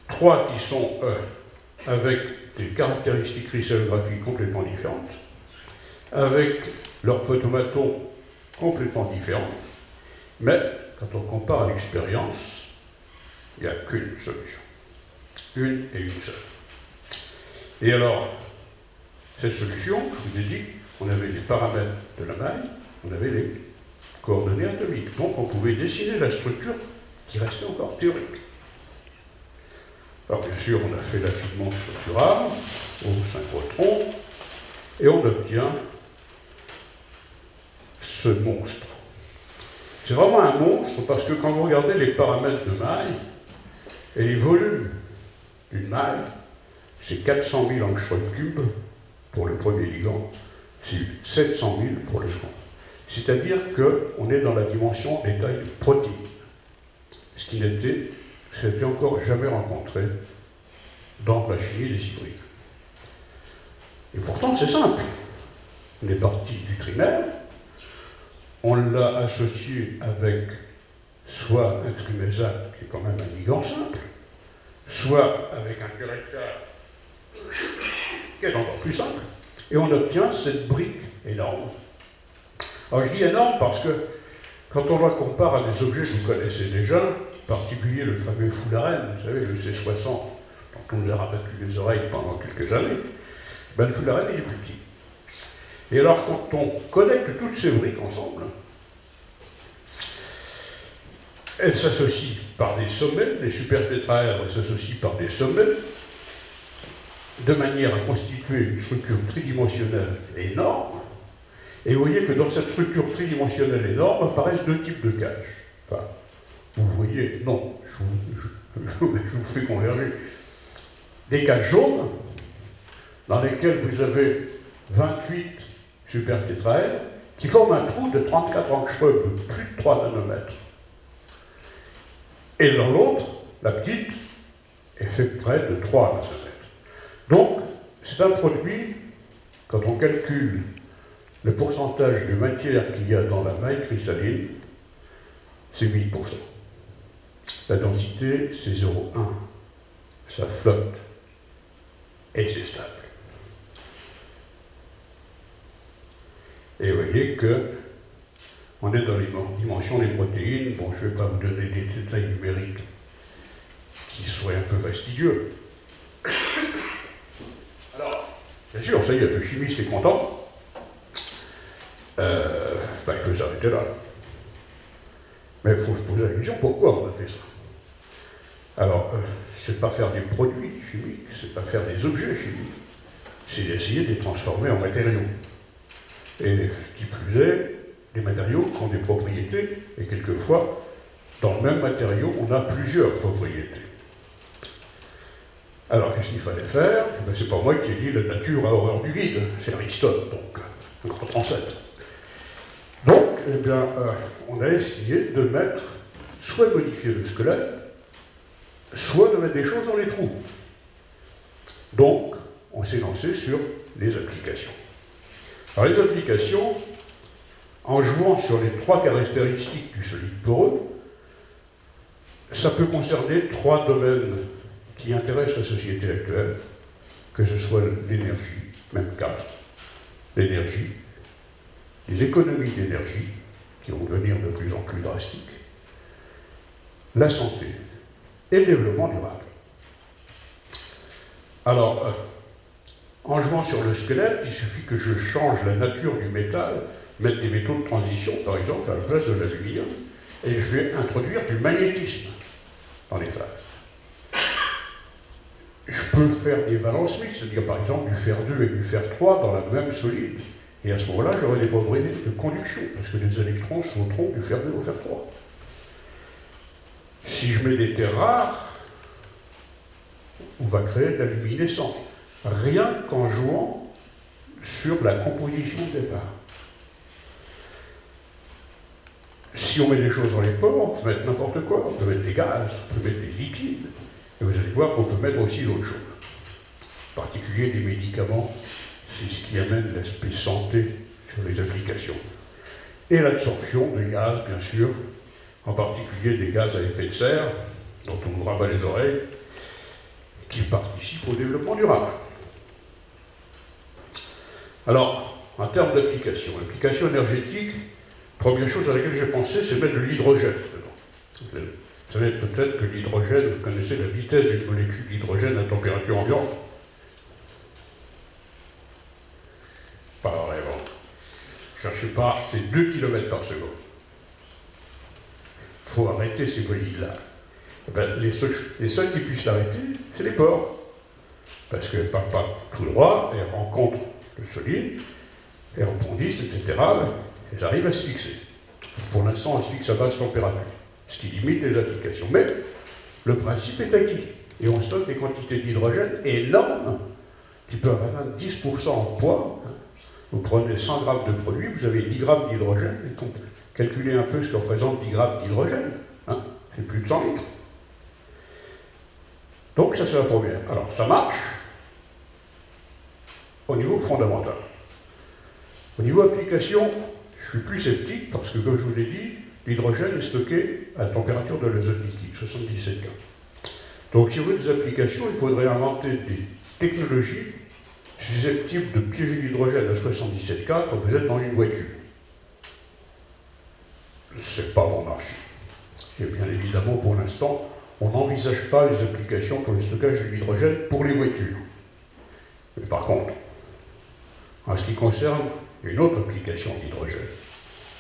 3 qui sont avec des caractéristiques cristallographiques complètement différentes, avec leur photomaton complètement différent, mais quand on compare à l'expérience, il n'y a qu'une solution. Une et une seule. Et alors, cette solution, je vous ai dit, on avait les paramètres de la maille, on avait les coordonnées atomiques. Donc on pouvait dessiner la structure qui restait encore théorique. Alors bien sûr, on a fait l'affinement structural au synchrotron, et on obtient ce monstre. C'est vraiment un monstre parce que quand vous regardez les paramètres de maille et les volumes d'une maille, c'est 400 000 angstrom-cubes pour le premier ligand, c'est 700 000 pour le second. C'est-à-dire qu'on est dans la dimension des tailles de protéines, ce qui s'était encore jamais rencontré dans la chimie des hybrides. Et pourtant, c'est simple. On est parti du trimère, on l'a associé avec soit un trimésate, qui est quand même un ligand simple, soit avec un caractère qui est encore plus simple, et on obtient cette brique énorme. Alors je dis énorme parce que quand on la compare à des objets que vous connaissez déjà, en particulier le fameux Foularène, vous savez, le C60, dont on nous a rabattu les oreilles pendant quelques années, ben, le Foularène il est plus petit. Et alors quand on connecte toutes ces briques ensemble, elles s'associent par des sommets, les supertétraèdres s'associent par des sommets, de manière à constituer une structure tridimensionnelle énorme. Et vous voyez que dans cette structure tridimensionnelle énorme apparaissent 2 types de cages. Enfin, vous voyez, non, je vous fais converger. Des cages jaunes, dans lesquelles vous avez 28 supertétraèdres, qui forment un trou de 34 angstroms, de plus de 3 nanomètres. Et dans l'autre, la petite, est faite près de 3 nanomètres. Donc, c'est un produit, quand on calcule le pourcentage de matière qu'il y a dans la maille cristalline, c'est 8%. La densité, c'est 0,1. Ça flotte. et c'est stable. Et vous voyez que on est dans les dimensions des protéines. Bon, je ne vais pas vous donner des détails numériques qui seraient un peu fastidieux. Alors, bien sûr, ça y est, le chimiste est content. Il peut s'arrêter là. Mais il faut se poser la question, pourquoi on a fait ça? Alors, c'est pas faire des produits chimiques, c'est pas faire des objets chimiques, c'est d'essayer de les transformer en matériaux. Et qui plus est, les matériaux qui ont des propriétés, et quelquefois, dans le même matériau, on a plusieurs propriétés. Alors, qu'est-ce qu'il fallait faire? Ben, c'est pas moi qui ai dit la nature a horreur du vide, c'est Aristote, donc, un grand ancêtre. Donc, eh bien, on a essayé de mettre, soit de modifier le squelette, soit de mettre des choses dans les trous. Donc, on s'est lancé sur les applications. Alors, les applications, en jouant sur les trois caractéristiques du solide poreux, ça peut concerner trois domaines qui intéressent la société actuelle, que ce soit l'énergie, même quatre, l'énergie, les économies d'énergie, qui vont devenir de plus en plus drastiques, la santé et le développement durable. Alors, en jouant sur le squelette, il suffit que je change la nature du métal, mettre des métaux de transition, par exemple, à la place de l'aluminium, et je vais introduire du magnétisme dans les phases. Je peux faire des valences mixtes, c'est-à-dire par exemple du fer 2 et du fer 3 dans la même solide, et à ce moment-là, j'aurai des propriétés de conduction, parce que les électrons sauteront du fer 2 au fer 3. Si je mets des terres rares, on va créer de la luminescence, rien qu'en jouant sur la composition de départ. Si on met des choses dans les pores, on peut mettre n'importe quoi, on peut mettre des gaz, on peut mettre des liquides, et vous allez voir qu'on peut mettre aussi d'autres choses. En particulier des médicaments, c'est ce qui amène l'aspect santé sur les applications. Et l'absorption des gaz, bien sûr, en particulier des gaz à effet de serre, dont on nous rabat les oreilles, qui participent au développement durable. Alors, en termes d'application, l'application énergétique, première chose à laquelle j'ai pensé, c'est mettre de l'hydrogène dedans. Vous savez peut-être que l'hydrogène, vous connaissez la vitesse d'une molécule d'hydrogène à température ambiante? Pas vraiment. Cherchez pas, c'est 2 km par seconde. Il faut arrêter ces bolides-là. Ben, les seuls qui puissent l'arrêter, c'est les pores. Parce qu'elles ne partent pas tout droit, elles rencontrent le solide, elles rebondissent, etc. Elles arrivent à se fixer. Pour l'instant, elles se fixent à basse température, ce qui limite les applications. Mais le principe est acquis. Et on stocke des quantités d'hydrogène énormes, qui peuvent atteindre 10% en poids. Vous prenez 100 grammes de produit, vous avez 10 grammes d'hydrogène, et calculez un peu ce que représente 10 grammes d'hydrogène. Hein, c'est plus de 100 litres. Donc ça, c'est la première. Alors, ça marche au niveau fondamental. Au niveau application, je suis plus sceptique parce que, comme je vous l'ai dit, l'hydrogène est stocké à la température de l'azote liquide, 77 K. Donc, si vous voulez des applications, il faudrait inventer des technologies susceptibles de piéger l'hydrogène à 77 K quand vous êtes dans une voiture. C'est pas bon marché. Et bien évidemment, pour l'instant, on n'envisage pas les applications pour le stockage de l'hydrogène pour les voitures. Mais par contre, en ce qui concerne une autre application d'hydrogène,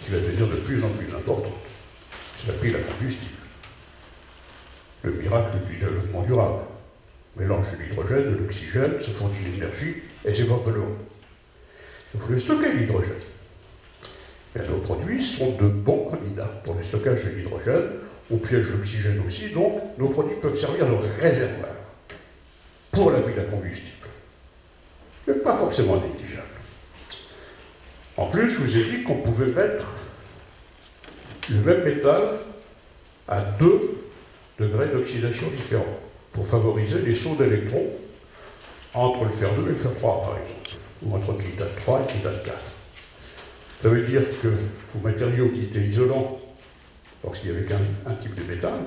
qui va devenir de plus en plus importante, c'est la pile à combustible. Le miracle du développement durable. Mélange de l'hydrogène, de l'oxygène, ça fournit l'énergie, et c'est pas peu loin. Il faut le stocker l'hydrogène. Et nos produits sont de bons candidats pour le stockage de l'hydrogène. On piège l'oxygène aussi, donc nos produits peuvent servir de réservoir pour la pile à combustible. Mais pas forcément négligeable. En plus, je vous ai dit qu'on pouvait mettre le même métal à 2 degrés d'oxydation différents pour favoriser les sauts d'électrons entre le fer 2 et le fer 3, par exemple, ou entre titan 3 et titan 4. Ça veut dire que vos matériaux qui étaient isolants lorsqu'il y avait qu'un type de métal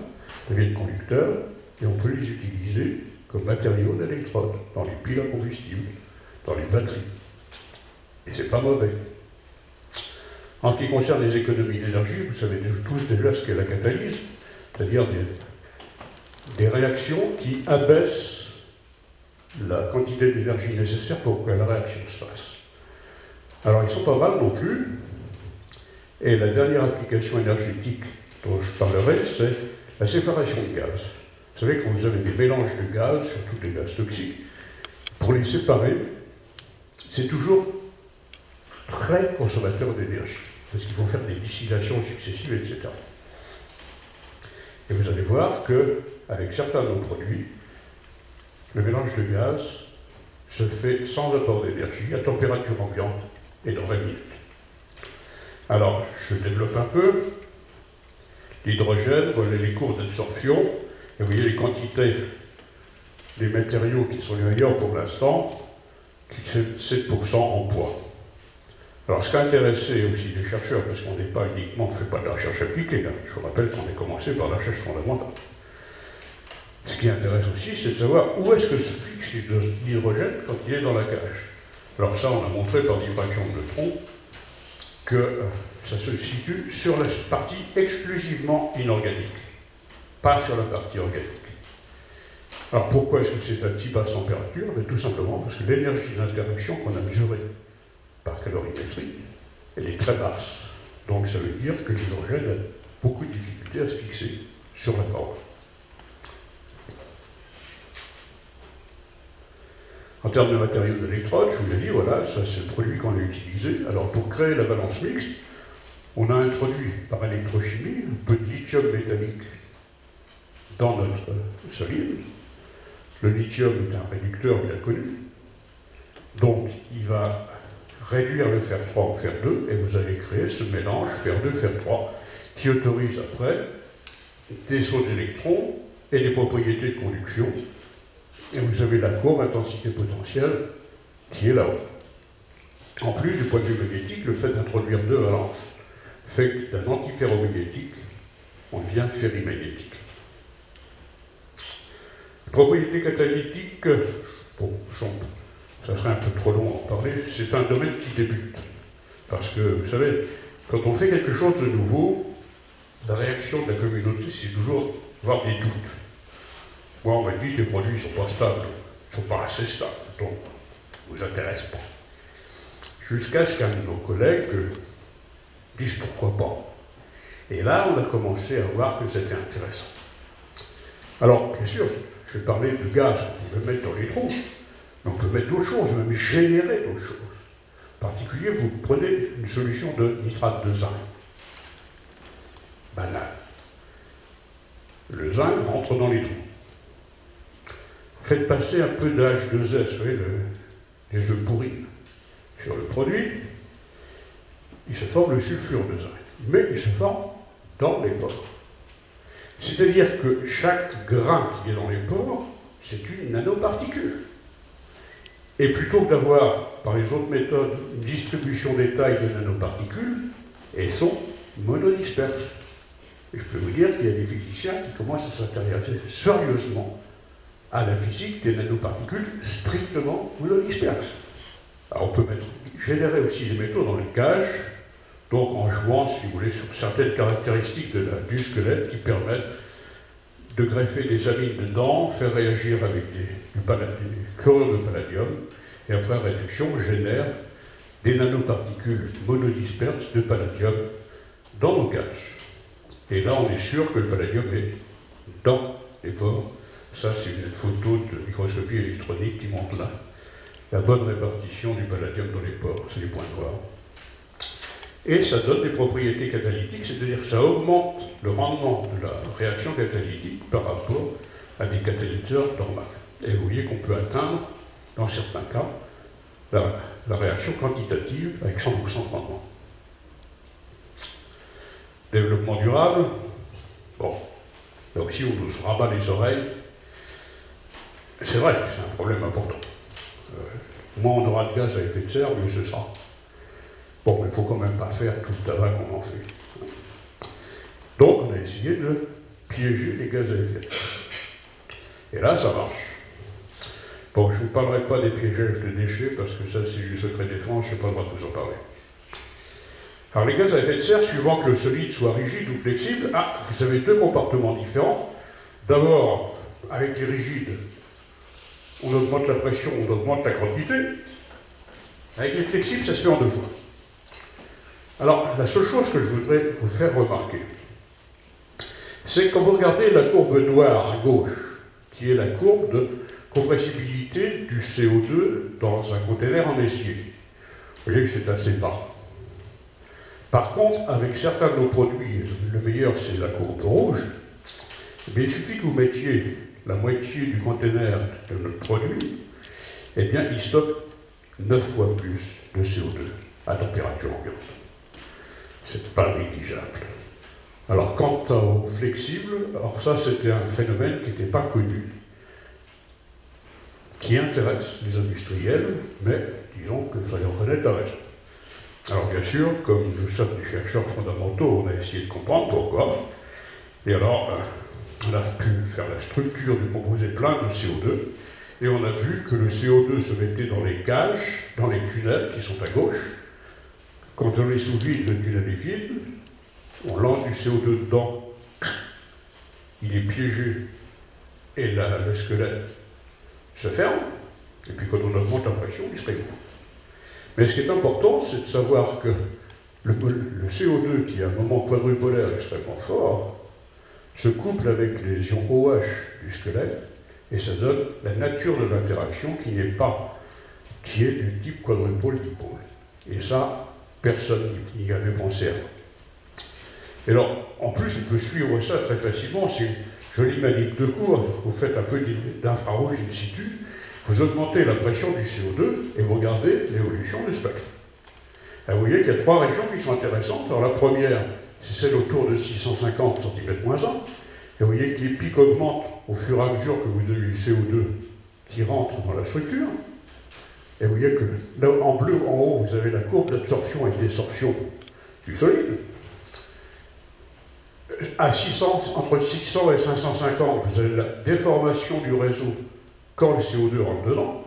deviennent conducteurs et on peut les utiliser comme matériau d'électrode, dans les piles à combustible, dans les batteries. Et c'est pas mauvais. En ce qui concerne les économies d'énergie, vous savez tous déjà ce qu'est la catalyse, c'est-à-dire des réactions qui abaissent la quantité d'énergie nécessaire pour que la réaction se fasse. Alors ils sont pas mal non plus, et la dernière application énergétique dont je parlerai, c'est la séparation de gaz. Vous savez, quand vous avez des mélanges de gaz, surtout des gaz toxiques, pour les séparer, c'est toujours très consommateur d'énergie, parce qu'il faut faire des distillations successives, etc. Et vous allez voir qu'avec certains de nos produits, le mélange de gaz se fait sans apport d'énergie, à température ambiante, et dans 20 minutes. Alors, je développe un peu. L'hydrogène, voilà les courbes d'absorption, et vous voyez les quantités des matériaux qui sont les meilleurs pour l'instant, qui fait 7% en poids. Alors, ce qui a intéressé aussi les chercheurs, parce qu'on n'est pas uniquement, on ne fait pas de la recherche appliquée, hein. Je vous rappelle qu'on a commencé par la recherche fondamentale. Ce qui intéresse aussi, c'est de savoir où est-ce que se fixe l'hydrogène quand il est dans la cage. Alors ça, on a montré par diffraction de neutrons que ça se situe sur la partie exclusivement inorganique, pas sur la partie organique. Alors pourquoi est-ce que c'est à si basse température? Tout simplement parce que l'énergie d'interaction qu'on a mesurée par calorimétrie, elle est très basse. Donc ça veut dire que l'hydrogène a beaucoup de difficultés à se fixer sur la paroi. En termes de matériaux d'électrode, je vous ai dit, voilà, ça c'est le produit qu'on a utilisé. Alors pour créer la balance mixte, on a introduit par électrochimie un peu de lithium métallique dans notre solide. Le lithium est un réducteur bien connu. Donc il va réduire le fer 3 en fer 2 et vous allez créer ce mélange fer 2, fer 3 qui autorise après des sauts d'électrons et des propriétés de conduction. Et vous avez la courbe intensité potentielle qui est là-haut. En plus, du point de vue magnétique, le fait d'introduire deux valences fait que d'un antiferromagnétique, on devient ferrimagnétique. Propriétés catalytiques, bon, ça serait un peu trop long à en parler, c'est un domaine qui débute. Parce que, vous savez, quand on fait quelque chose de nouveau, la réaction de la communauté, c'est toujours avoir des doutes. Moi, on m'a dit que les produits ne sont pas stables, ils ne sont pas assez stables, donc ils ne vous intéressent pas. Jusqu'à ce qu'un de nos collègues dise pourquoi pas. Et là, on a commencé à voir que c'était intéressant. Alors, bien sûr, je vais parler de gaz qu'on peut mettre dans les trous, mais on peut mettre d'autres choses, même générer d'autres choses. En particulier, vous prenez une solution de nitrate de zinc. Banal. Le zinc rentre dans les trous. Faites passer un peu de H2S, vous voyez, les œufs pourris, sur le produit, il se forme le sulfure de zinc. Mais il se forme dans les pores. C'est-à-dire que chaque grain qui est dans les pores, c'est une nanoparticule. Et plutôt que d'avoir, par les autres méthodes, une distribution des tailles de nanoparticules, elles sont monodisperses. Et je peux vous dire qu'il y a des physiciens qui commencent à s'intéresser sérieusement à la physique des nanoparticules strictement monodisperses. Alors on peut générer aussi des métaux dans les cages, donc en jouant, si vous voulez, sur certaines caractéristiques du squelette qui permettent de greffer des amines dedans, faire réagir avec du chlorure de palladium, et après réduction, génère des nanoparticules monodisperses de palladium dans nos cages. Et là, on est sûr que le palladium est dans les pores. Ça, c'est une photo de microscopie électronique qui montre là la bonne répartition du palladium dans les pores, c'est les points noirs. Et ça donne des propriétés catalytiques, c'est-à-dire que ça augmente le rendement de la réaction catalytique par rapport à des catalyseurs normaux. Et vous voyez qu'on peut atteindre, dans certains cas, la réaction quantitative avec 100% de rendement. Développement durable, bon, là aussi on nous rabat les oreilles. C'est vrai que c'est un problème important. Moins on aura de gaz à effet de serre, mieux ce sera. Bon, mais il ne faut quand même pas faire tout le tabac qu'on en fait. Donc on a essayé de piéger les gaz à effet de serre. Et là, ça marche. Bon, je ne vous parlerai pas des piégeages de déchets, parce que ça, c'est du secret défense, je n'ai pas le droit de vous en parler. Alors, les gaz à effet de serre, suivant que le solide soit rigide ou flexible, vous avez deux comportements différents. D'abord, avec les rigides, on augmente la pression, on augmente la quantité. Avec les flexibles, ça se fait en deux fois. Alors, la seule chose que je voudrais vous faire remarquer, c'est que quand vous regardez la courbe noire à gauche, qui est la courbe de compressibilité du CO2 dans un conteneur en acier, vous voyez que c'est assez bas. Par contre, avec certains de nos produits, le meilleur c'est la courbe rouge, mais il suffit que vous mettiez la moitié du conteneur de notre produit, eh bien il stocke 9 fois plus de CO2 à température ambiante. C'est pas négligeable. Alors quant au flexible, alors ça c'était un phénomène qui n'était pas connu, qui intéresse les industriels, mais disons qu'il fallait reconnaître la raison. Alors bien sûr, comme nous sommes des chercheurs fondamentaux, on a essayé de comprendre pourquoi, et alors on a pu faire la structure du composé plein de CO2, et on a vu que le CO2 se mettait dans les cages, dans les tunnels qui sont à gauche. Quand on est sous vide, le tunnel est vide, on lance du CO2 dedans, il est piégé, et le squelette se ferme, et puis quand on augmente la pression, il se réouvre. Mais ce qui est important, c'est de savoir que le CO2, qui est un moment quadrupolaire extrêmement fort, se couple avec les ions OH du squelette, et ça donne la nature de l'interaction qui est du type quadrupôle-dipôle. Et ça, personne n'y avait pensé avant. Et alors, en plus, on peut suivre ça très facilement. C'est une jolie manip de cours. Vous faites un peu d'infrarouge in situ, vous augmentez la pression du CO2 et vous regardez l'évolution du spectre. Vous voyez qu'il y a trois régions qui sont intéressantes. Alors la première, c'est celle autour de 650 cm-1. Et vous voyez que les pics augmentent au fur et à mesure que vous avez du CO2 qui rentre dans la structure. Et vous voyez que là, en bleu, en haut, vous avez la courbe d'absorption et de désorption du solide. Entre 600 et 550, vous avez la déformation du réseau quand le CO2 rentre dedans.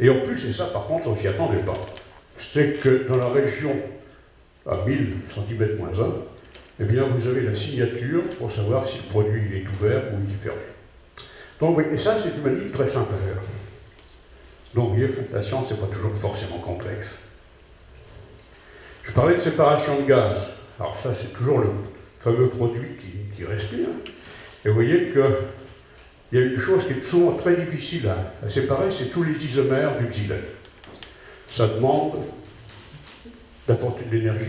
Et en plus, et ça par contre, on s'y attendait pas, c'est que dans la région à 1000 cm-1, eh bien vous avez la signature pour savoir si le produit il est ouvert ou il est fermé. Donc oui, et ça c'est une manip très simple à faire. Donc vous voyez, la science c'est pas toujours forcément complexe. Je parlais de séparation de gaz. Alors ça c'est toujours le fameux produit qui respire. Et vous voyez qu'il y a une chose qui est souvent très difficile à séparer, c'est tous les isomères du xylène. Ça demande d'apporter de l'énergie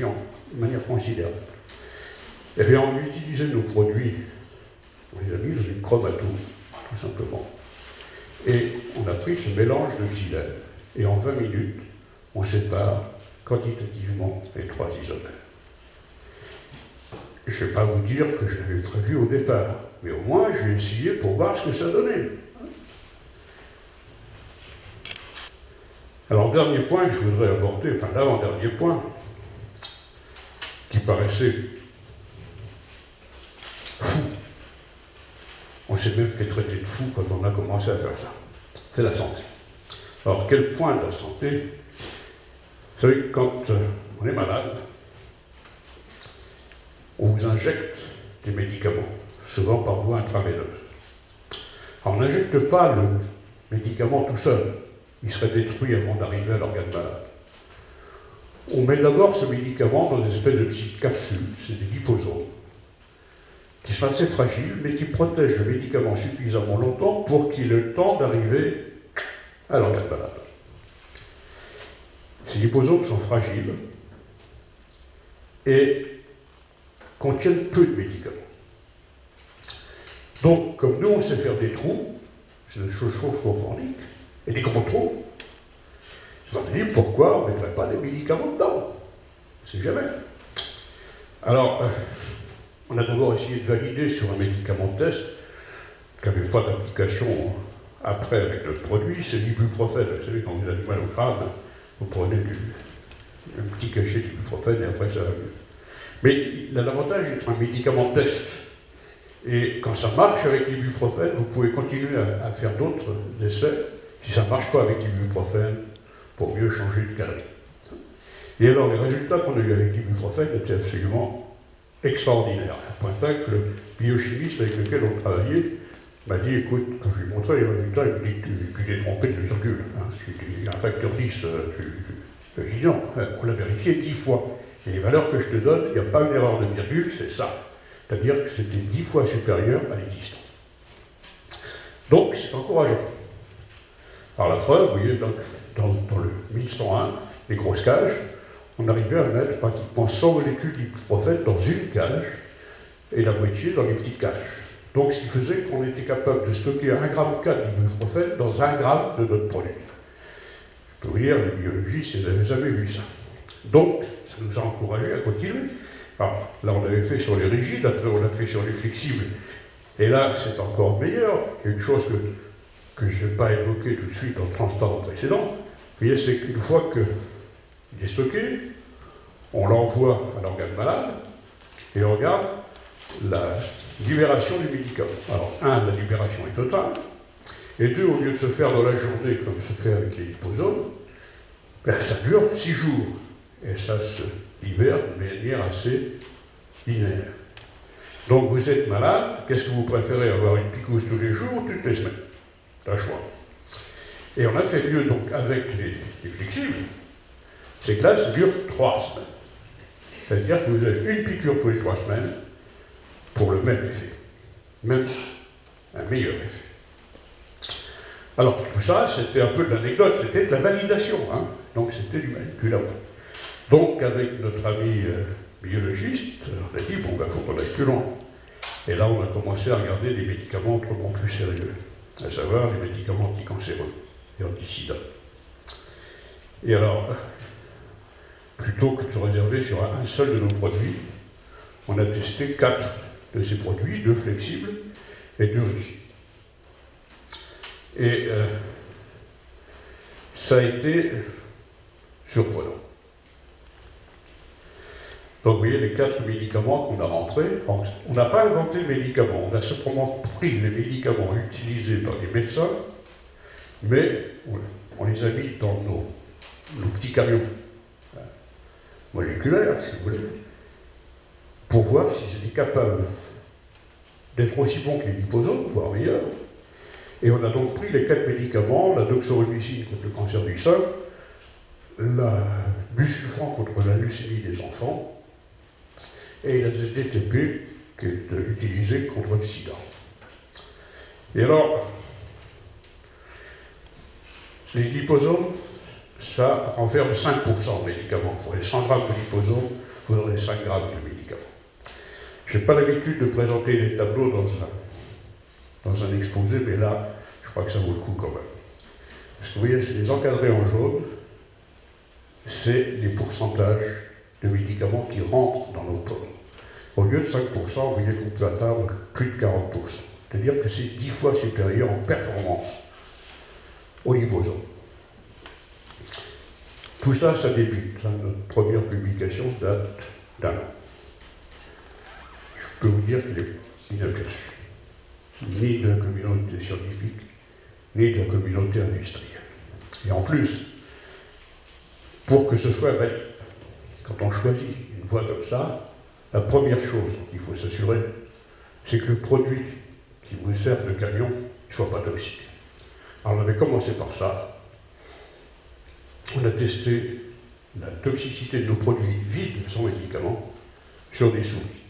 de manière considérable. Et bien on utilisait nos produits, on les a mis dans une chromatome, tout simplement. Et on a pris ce mélange de xylène. Et en 20 minutes, on sépare quantitativement les trois isomères. Je ne vais pas vous dire que je l'avais prévu au départ, mais au moins j'ai essayé pour voir ce que ça donnait. Alors, dernier point que je voudrais aborder, enfin l'avant-dernier point, qui paraissait fou. On s'est même fait traiter de fou quand on a commencé à faire ça. C'est la santé. Alors, quel point de la santé? Vous savez que quand on est malade, on vous injecte des médicaments, souvent par voie intraveineuse. Alors, on n'injecte pas le médicament tout seul. Il serait détruit avant d'arriver à l'organe malade. On met d'abord ce médicament dans des espèces de petites capsules, c'est des liposomes, qui sont assez fragiles, mais qui protègent le médicament suffisamment longtemps pour qu'il ait le temps d'arriver à l'organe malade. Ces liposomes sont fragiles et contiennent peu de médicaments. Donc, comme nous, on sait faire des trous, c'est une chose organique, et des gros trous, on se dit pourquoi on ne mettrait pas des médicaments dedans? C'est jamais. Alors, on a d'abord essayé de valider sur un médicament de test, qui n'avait pas d'application après avec notre produit, c'est l'ibuprofène. Vous savez, quand vous avez mal au crâne, vous prenez un petit cachet d'ibuprofène et après ça va mieux. Mais l'avantage d'être un médicament de test. Et quand ça marche avec l'ibuprofène, vous pouvez continuer à faire d'autres essais si ça ne marche pas avec l'ibuprofène, pour mieux changer de calories. Et alors, les résultats qu'on a eu avec l'ibuprofène étaient absolument extraordinaires. À point tel que le biochimiste avec lequel on travaillait m'a dit, écoute, quand je lui ai montré les résultats, il me dit, tu t'es trompé de virgule. Hein. Il y a un facteur 10, je dis non, on l'a vérifié 10 fois. Et les valeurs que je te donne, il n'y a pas une erreur de virgule, c'est ça. C'est-à-dire que c'était 10 fois supérieur à l'existant. Donc, c'est encourageant. Par la preuve, vous voyez, dans le 1101, les grosses cages, on arrivait à mettre pratiquement 100 molécules d'ibuprofène dans une cage et la moitié dans les petites cages. Donc, ce qui faisait qu'on était capable de stocker 1,4 g d'ibuprofène dans 1 g de notre produit. Je peux vous dire, les biologistes, ils n'avaient jamais vu ça. Donc, ça nous a encouragés à continuer. Alors, là, on l'avait fait sur les rigides, après on l'a fait sur les flexibles. Et là, c'est encore meilleur. Il y a une chose que je n'ai pas évoquée tout de suite dans le transparent précédent. Vous voyez, c'est qu'une fois qu'il est stocké, on l'envoie à l'organe malade et on regarde la libération du médicament. Alors, la libération est totale. Et 2, au lieu de se faire dans la journée comme se fait avec les liposomes, ben, ça dure 6 jours. Et ça se libère de manière assez linéaire. Donc vous êtes malade, qu'est-ce que vous préférez, avoir une picouse tous les jours ou toutes les semaines? C'est un choix. Et on a fait mieux donc avec les flexibles, c'est que là, ça dure 3 semaines. C'est-à-dire que vous avez une piqûre tous les 3 semaines pour le même effet. Même un meilleur effet. Alors tout ça, c'était un peu de l'anecdote, c'était de la validation, hein. Donc c'était du labo. Donc avec notre ami biologiste, on a dit, bon, ben, il faut qu'on aille plus loin. Et là, on a commencé à regarder des médicaments autrement plus sérieux, à savoir les médicaments anticancéreux et antisidants. Et alors, plutôt que de se réserver sur un seul de nos produits, on a testé 4 de ces produits, 2 flexibles et 2 rigides. Et ça a été surprenant. Donc vous voyez les 4 médicaments qu'on a rentrés. On n'a pas inventé les médicaments, on a simplement pris les médicaments utilisés par les médecins, mais on les a mis dans nos petits camions moléculaires, si vous voulez, pour voir s'ils étaient capables d'être aussi bons que les liposomes, voire meilleurs. Et on a donc pris les 4 médicaments, la doxorubicine contre le cancer du sein, la busulfan contre la leucémie des enfants, et la ZDTP qui est utilisée contre le sida. Et alors, les liposomes, ça renferme 5% de médicaments. Pour les 100 grammes de liposomes, vous aurez 5 grammes de médicaments. Je n'ai pas l'habitude de présenter les tableaux dans un exposé, mais là, je crois que ça vaut le coup quand même. Parce que vous voyez, les encadrés en jaune, c'est les pourcentages de médicaments qui rentrent dans nos pommes. Au lieu de 5%, vous voyez qu'on peut atteindre plus de 40%. C'est-à-dire que c'est 10 fois supérieur en performance au liposome. Tout ça, ça débute. Notre première publication date d'1 an. Je peux vous dire qu'il est inaperçu. Ni de la communauté scientifique, ni de la communauté industrielle. Et en plus, pour que ce soit valide, quand on choisit une voie comme ça, la première chose qu'il faut s'assurer, c'est que le produit qui vous sert de camion ne soit pas toxique. Alors on avait commencé par ça. On a testé la toxicité de nos produits vides, sans médicaments, sur des souris.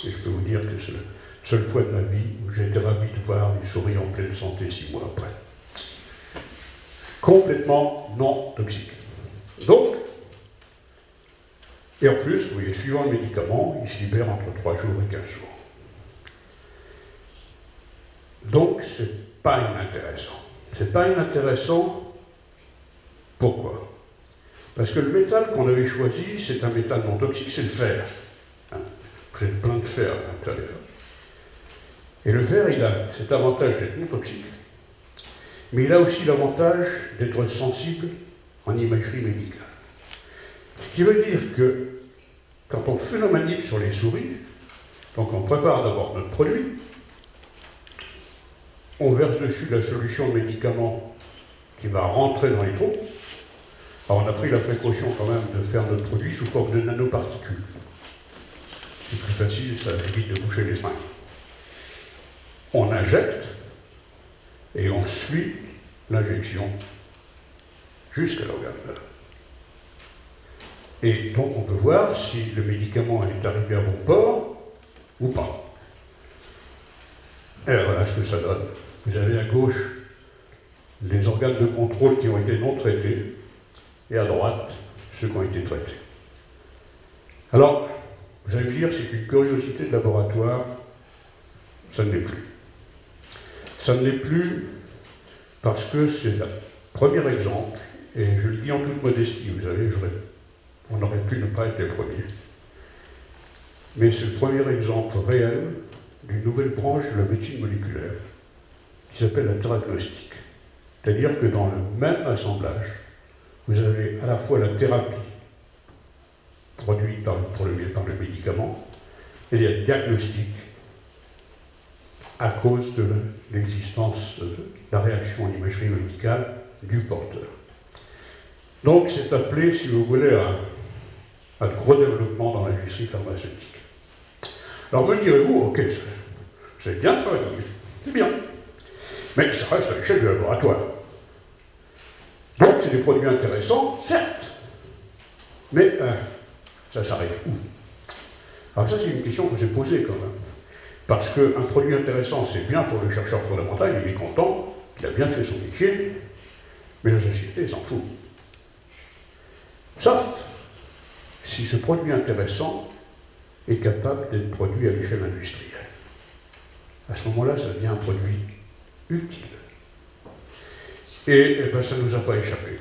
Et je peux vous dire que c'est la seule fois de ma vie où j'ai été ravi de voir une souris en pleine santé 6 mois après. Complètement non toxique. Donc, et en plus, vous voyez, suivant le médicament, il se libère entre 3 jours et 15 jours. Donc, c'est pas inintéressant. C'est pas inintéressant, pourquoi? Parce que le métal qu'on avait choisi, c'est un métal non toxique, c'est le fer. Hein, vous avez plein de fer à l'intérieur. Et le fer, il a cet avantage d'être non toxique, mais il a aussi l'avantage d'être sensible en imagerie médicale. Ce qui veut dire que quand on fait nos manips sur les souris, donc on prépare d'abord notre produit, on verse dessus de la solution de médicament qui va rentrer dans les trous. Alors on a pris la précaution quand même de faire notre produit sous forme de nanoparticules. C'est plus facile, ça évite de boucher les seringues. On injecte et on suit l'injection jusqu'à l'organe. Et donc on peut voir si le médicament est arrivé à bon port ou pas. Et voilà ce que ça donne. Vous avez à gauche les organes de contrôle qui ont été non traités, et à droite, ceux qui ont été traités. Alors, vous allez me dire, c'est une curiosité de laboratoire, ça ne l'est plus. Ça ne l'est plus parce que c'est le premier exemple, et je le dis en toute modestie, vous savez, on aurait pu ne pas être les premiers. Mais c'est le premier exemple réel d'une nouvelle branche de la médecine moléculaire qui s'appelle la thérapeutique. C'est-à-dire que dans le même assemblage, vous avez à la fois la thérapie produite par le médicament et le diagnostic à cause de l'existence de la réaction en imagerie médicale du porteur. Donc c'est appelé, si vous voulez, un gros développement dans l'industrie pharmaceutique. Alors me direz-vous, ok, c'est bien travaillé, c'est bien, mais ça reste à l'échelle du laboratoire. Donc c'est des produits intéressants, certes, mais ça s'arrête où? Alors ça c'est une question que j'ai posée quand même. Parce qu'un produit intéressant, c'est bien pour le chercheur fondamental, il est content, il a bien fait son métier, mais la société s'en fout. Sauf si ce produit intéressant est capable d'être produit à l'échelle industrielle. À ce moment-là, ça devient un produit utile. Et ben, ça ne nous a pas échappé.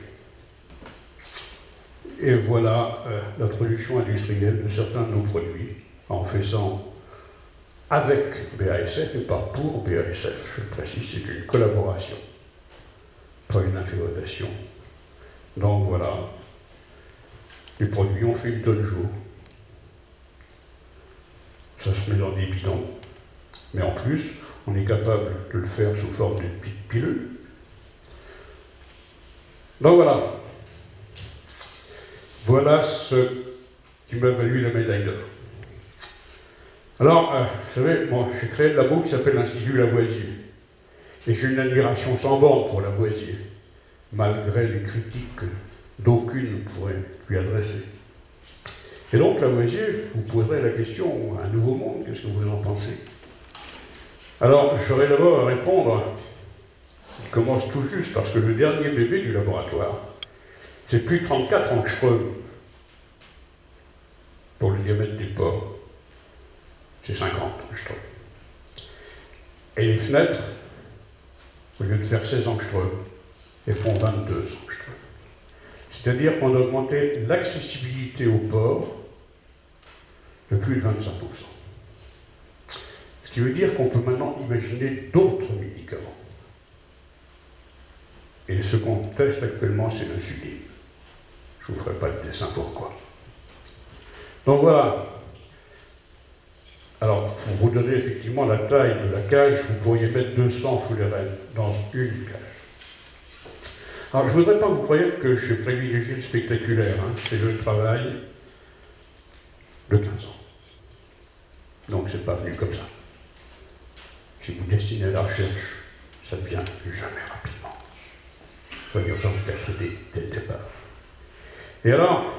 Et voilà la production industrielle de certains de nos produits, en faisant avec BASF et pas pour BASF. Je précise, c'est une collaboration, pas une inféodation. Donc voilà, les produits ont fait une tonne jour. Ça se met dans des bidons. Mais en plus, on est capable de le faire sous forme de petites pilules. Donc voilà. Voilà ce qui m'a valu la médaille d'or. Alors, vous savez, moi, j'ai créé le labo qui s'appelle l'Institut Lavoisier. Et j'ai une admiration sans borne pour Lavoisier, malgré les critiques que d'aucune ne pourrait lui adresser. Et donc, Lavoisier, vous poserez la question, un nouveau monde, qu'est-ce que vous en pensez? Alors, j'aurais d'abord à répondre, je commence tout juste, parce que le dernier bébé du laboratoire, c'est plus de 34 angstroms pour le diamètre des pores. C'est 50 angstroms. Et les fenêtres, au lieu de faire 16 angstroms, elles font 22 angstroms. C'est-à-dire qu'on a augmenté l'accessibilité aux pores de plus de 25%. Ce qui veut dire qu'on peut maintenant imaginer d'autres médicaments. Et ce qu'on teste actuellement, c'est l'insuline. Je ne vous ferai pas de dessin pourquoi. Donc voilà. Alors, pour vous donner effectivement la taille de la cage, vous pourriez mettre 200 fullerènes dans une cage. Alors, je ne voudrais pas que vous croyiez que j'ai privilégié le spectaculaire. Hein. C'est le travail de 15 ans. Donc, c'est pas venu comme ça. Si vous destinez à la recherche, ça ne vient jamais rapidement. Soyons-en persuadés dès le départ. Et alors,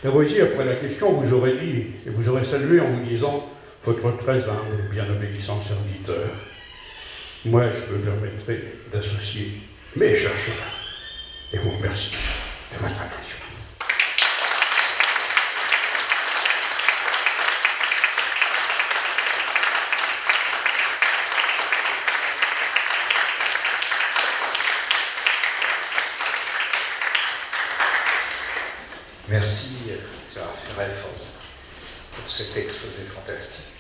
Lavoisier, après la question, vous aurez dit, et vous aurez salué en vous disant « Votre très humble et bien obéissant serviteur, moi je me permettrai d'associer mes chercheurs. » Et vous remercie de votre attention. Merci, Gérard Ferrel, pour cet exposé fantastique.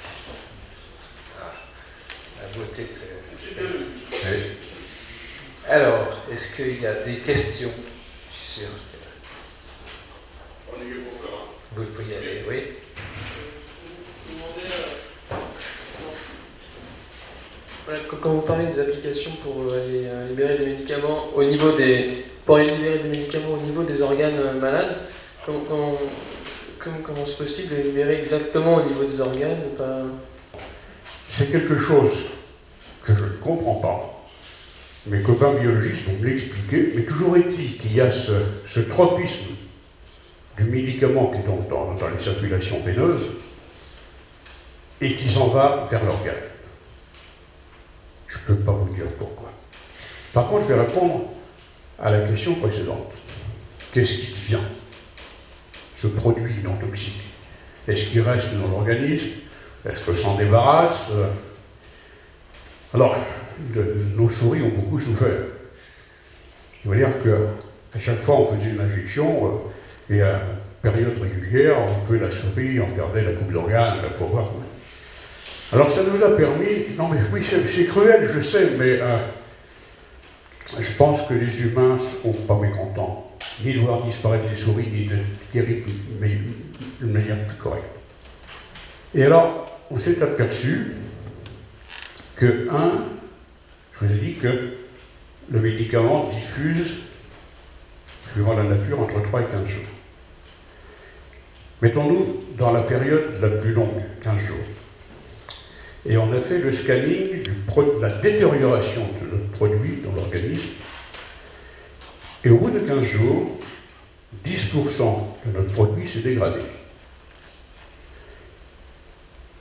La beauté de ces... Oui. Alors, est-ce qu'il y a des questions? Je suis sûr que... Vous pouvez y aller, oui. Voilà, quand vous parlez des applications pour libérer des médicaments au niveau pour libérer des médicaments au niveau des organes malades, comment c'est possible de les libérer exactement au niveau des organes ou pas? C'est quelque chose que je ne comprends pas. Mes copains biologistes vont me l'expliquer, mais toujours est-il qu'il y a ce tropisme du médicament qui est dans les circulations veineuses et qui s'en va vers l'organe. Je ne peux pas vous dire pourquoi. Par contre, je vais répondre à la question précédente. Qu'est-ce qui devient ce produit non toxique? Est-ce qu'il reste dans l'organisme? Est-ce que s'en débarrasse? Alors, nos souris ont beaucoup souffert. Il veut dire qu'à chaque fois on faisait une injection, et à période régulière, on pouvait la souris, on regardait la coupe d'organes pour voir. Alors ça nous a permis, non mais oui c'est cruel, je sais, mais je pense que les humains ne seront pas mécontents, ni de voir disparaître les souris, ni de guérir d'une manière plus correcte. Et alors, on s'est aperçu que, je vous ai dit que le médicament diffuse, suivant la nature, entre 3 et 15 jours. Mettons-nous dans la période la plus longue, 15 jours. Et on a fait le scanning de la détérioration de notre produit dans l'organisme. Et au bout de 15 jours, 10% de notre produit s'est dégradé.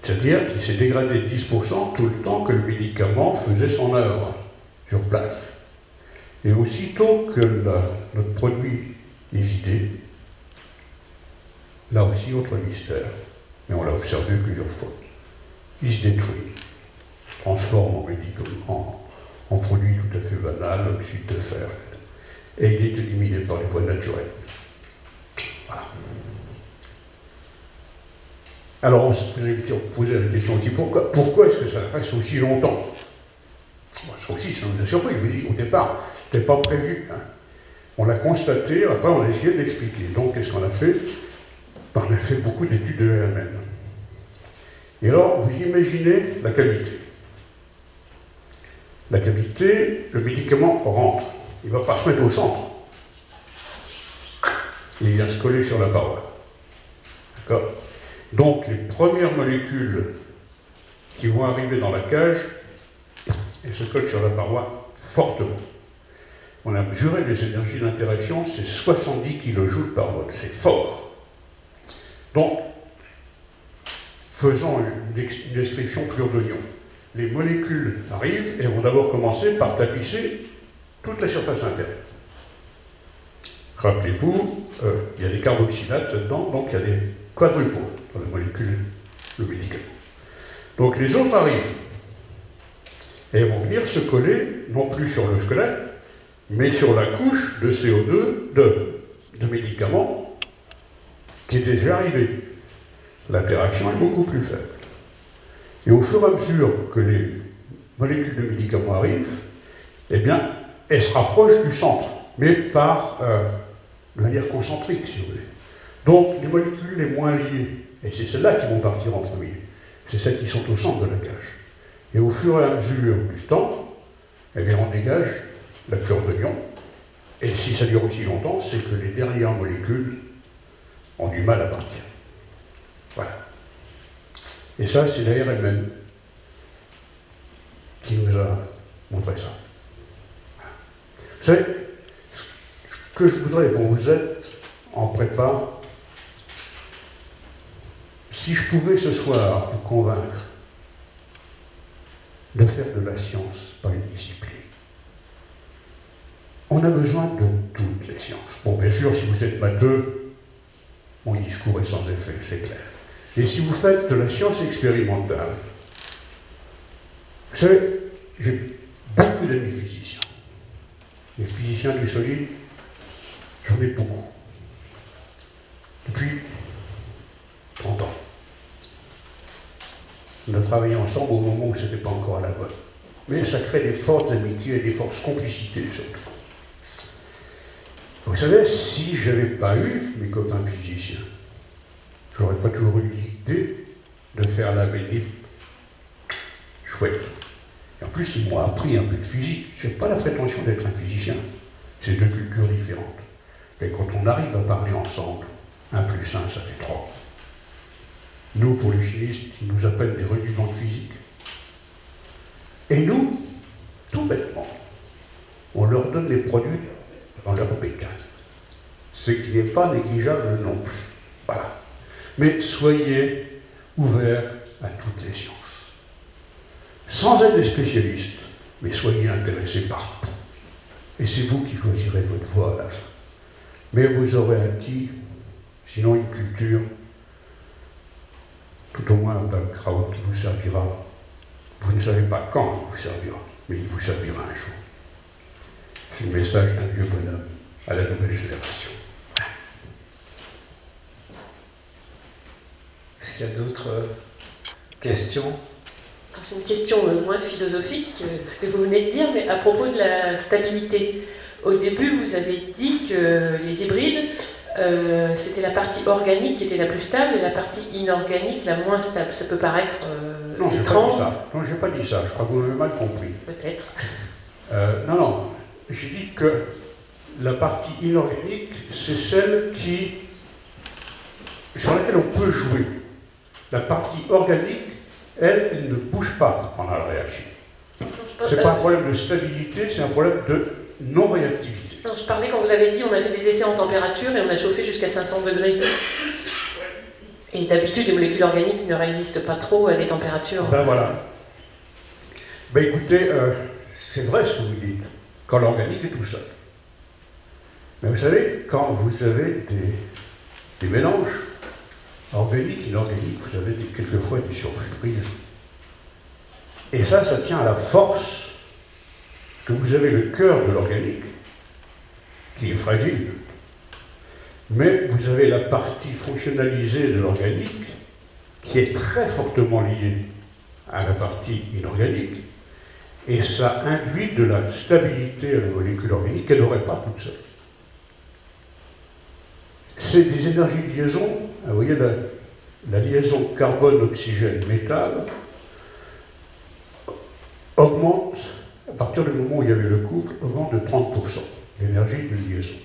C'est-à-dire qu'il s'est dégradé de 10% tout le temps que le médicament faisait son œuvre sur place. Et aussitôt que notre produit est vidé, là aussi, autre mystère, mais on l'a observé plusieurs fois. Il se détruit, se transforme en médicament, en produit tout à fait banal, oxyde de fer, et il est éliminé par les voies naturelles. Voilà. Alors on se posait la question aussi, pourquoi est-ce que ça reste aussi longtemps? Ça aussi, ça nous a surpris, mais au départ, ce n'était pas prévu. Hein. On l'a constaté, après on a essayé de l'expliquer. Donc qu'est-ce qu'on a fait? On a fait beaucoup d'études de l'AMN. Et alors, vous imaginez la cavité. La cavité, le médicament rentre. Il ne va pas se mettre au centre. Il vient se coller sur la paroi. D'accord? Donc, les premières molécules qui vont arriver dans la cage, elles se collent sur la paroi fortement. On a mesuré les énergies d'interaction, c'est 70 kJ par mol. C'est fort. Donc, faisons une description pure d'oignon. Les molécules arrivent et vont d'abord commencer par tapisser toute la surface interne. Rappelez-vous, il y a des carboxylates là-dedans, donc il y a des quadruples dans la molécule, le médicament. Donc les autres arrivent et elles vont venir se coller, non plus sur le squelette, mais sur la couche de CO2 de médicaments qui est déjà arrivée. L'interaction est beaucoup plus faible. Et au fur et à mesure que les molécules de médicaments arrivent, eh bien, elles se rapprochent du centre, mais par de manière concentrique, si vous voulez. Donc, les molécules les moins liées, et c'est celles-là qui vont partir en premier, c'est celles qui sont au centre de la cage. Et au fur et à mesure du temps, eh bien, on dégage la fleur d'oignon, et si ça dure aussi longtemps, c'est que les dernières molécules ont du mal à partir. Voilà. Et ça, c'est l'ARMN qui nous a montré ça. Vous savez, ce que je voudrais, bon, vous êtes en prépa, si je pouvais ce soir vous convaincre de faire de la science par une discipline, on a besoin de toutes les sciences. Bon, bien sûr, si vous êtes matheux, mon discours est sans effet, c'est clair. Et si vous faites de la science expérimentale, vous savez, j'ai beaucoup d'amis physiciens. Les physiciens du solide, j'en ai beaucoup. Depuis 30 ans. On a travaillé ensemble au moment où ce n'était pas encore à la mode. Mais ça crée des fortes amitiés et des fortes complicités, surtout. Vous savez, si je n'avais pas eu mes copains physiciens, je n'aurais pas toujours eu l'idée de faire la bénéfice chouette. Et en plus, ils m'ont appris un peu de physique. Je n'ai pas la prétention d'être un physicien. C'est deux cultures différentes. Et quand on arrive à parler ensemble, 1 plus 1, ça fait 3. Nous, pour les chimistes, ils nous appellent des rudiments de physique. Et nous, tout bêtement, on leur donne les produits dans leur B15. Ce qui n'est pas négligeable non plus. Voilà. Mais soyez ouverts à toutes les sciences. Sans être des spécialistes, mais soyez intéressés par tout. Et c'est vous qui choisirez votre voie à la fin. Mais vous aurez acquis, sinon une culture, tout au moins un background qui vous servira. Vous ne savez pas quand il vous servira, mais il vous servira un jour. C'est le message d'un vieux bonhomme à la nouvelle génération. Est-ce qu'il y a d'autres questions? C'est une question moins philosophique que ce que vous venez de dire, mais à propos de la stabilité. Au début, vous avez dit que les hybrides, c'était la partie organique qui était la plus stable et la partie inorganique la moins stable. Ça peut paraître étrange. Non, je n'ai pas dit ça. Je crois que vous m'avez mal compris. Peut-être. Non. J'ai dit que la partie inorganique, c'est celle sur laquelle on peut jouer. La partie organique, elle ne bouge pas pendant la réaction. Ce n'est pas un problème de stabilité, c'est un problème de non-réactivité. Non, je parlais quand vous avez dit on a fait des essais en température et on a chauffé jusqu'à 500 degrés. Et d'habitude, les molécules organiques ne résistent pas trop à des températures. Ben voilà. Ben écoutez, c'est vrai ce que vous dites, quand l'organique est tout seul. Mais vous savez, quand vous avez des mélanges, organique, inorganique, vous avez quelquefois des surprises. Et ça tient à la force que vous avez le cœur de l'organique, qui est fragile, mais vous avez la partie fonctionnalisée de l'organique, qui est très fortement liée à la partie inorganique, et ça induit de la stabilité à la molécule organique qu'elle n'aurait pas toute seule. C'est des énergies de liaison. Vous voyez, la liaison carbone-oxygène-métal augmente, à partir du moment où il y avait le couple, augmente de 30%, l'énergie de liaison,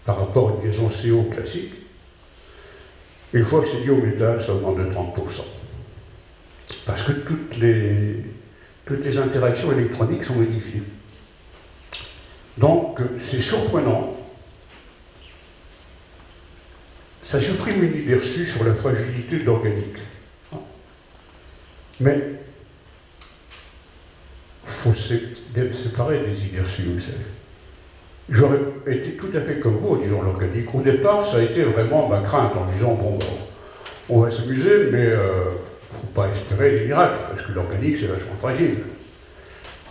par rapport à une liaison CO classique. Une fois que c'est lié au métal, ça augmente de 30%. Parce que toutes les interactions électroniques sont modifiées. Donc, c'est surprenant. Ça supprime une idée reçue sur la fragilité de l'organique. Mais il faut séparer des idées reçues, vous savez. J'aurais été tout à fait comme vous en disant l'organique. Au départ, ça a été vraiment ma crainte en disant, bon, on va s'amuser, mais il ne faut pas espérer des miracles, parce que l'organique, c'est vachement fragile.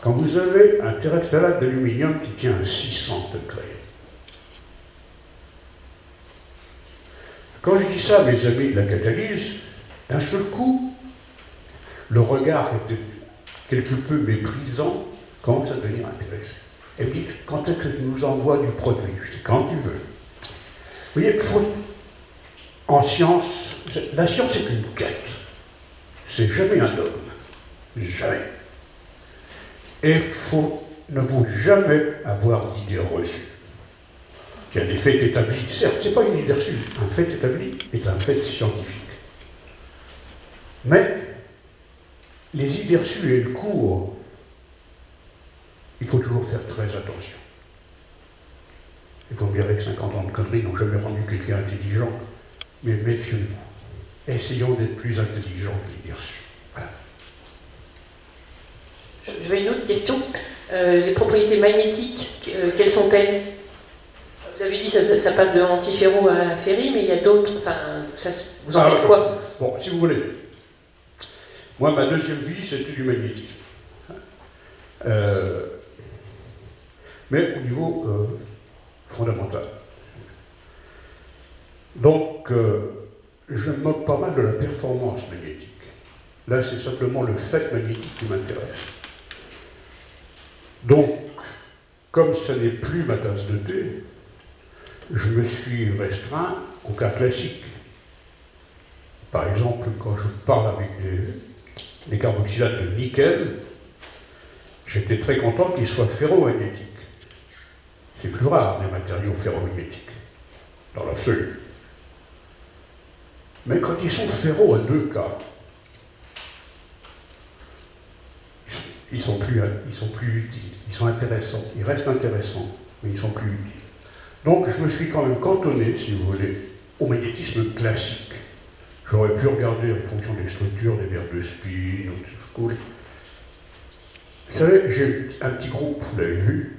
Quand vous avez un terephthalate d'aluminium qui tient à 600 degrés, quand je dis ça à mes amis de la catalyse, d'un seul coup, le regard était quelque peu méprisant, commence à devenir intéressé. Et puis, quand est-ce que tu nous envoies du produit? Je dis, quand tu veux. Vous voyez, en science, la science est une quête. C'est jamais un dogme. Jamais. Et il ne faut jamais avoir d'idées reçues. Il y a des faits établis. Certes, ce n'est pas une idée reçue. Un fait établi est un fait scientifique. Mais les idées reçues et le cours, il faut toujours faire très attention. Et vous me direz que 50 ans de conneries n'ont jamais rendu quelqu'un intelligent, mais méfiez-vous. Essayons d'être plus intelligents que les idées reçues. Voilà. Je vais une autre question. Les propriétés magnétiques, quelles sont-elles? Vous avez dit que ça passe de antiferro à ferri, mais il y a d'autres. Enfin, vous en faites quoi? Bon, si vous voulez. Moi, ma deuxième vie, c'était du magnétisme. Mais au niveau fondamental. Donc, je me moque pas mal de la performance magnétique. Là, c'est simplement le fait magnétique qui m'intéresse. Donc, comme ce n'est plus ma tasse de thé, je me suis restreint au cas classique. Par exemple, quand je parle avec des carboxylates de nickel, j'étais très content qu'ils soient ferromagnétiques. C'est plus rare des matériaux ferromagnétiques, dans l'absolu. Mais quand ils sont ferro à 2K, ils sont plus utiles, ils sont intéressants, ils restent intéressants, mais ils sont plus utiles. Donc je me suis quand même cantonné, si vous voulez, au magnétisme classique. J'aurais pu regarder en fonction des structures, des verres de spin, ou de school. Vous savez, j'ai un petit groupe, vous l'avez vu.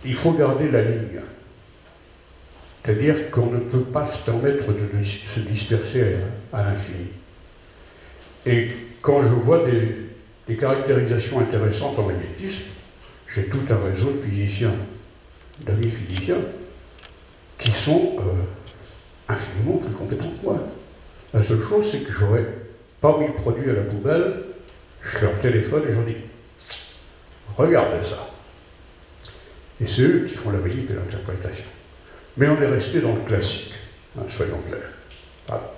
Il faut garder la ligne. C'est-à-dire qu'on ne peut pas se permettre de se disperser à l'infini. Et quand je vois des caractérisations intéressantes en magnétisme, j'ai tout un réseau de physiciens, d'amis physiciens, qui sont infiniment plus compétents que moi. La seule chose, c'est que j'aurais pas mis le produit à la poubelle, je leur téléphone et je leur dis « Regardez ça ». Et c'est eux qui font la musique et l'interprétation. Mais on est resté dans le classique, hein, soyons clairs. Voilà.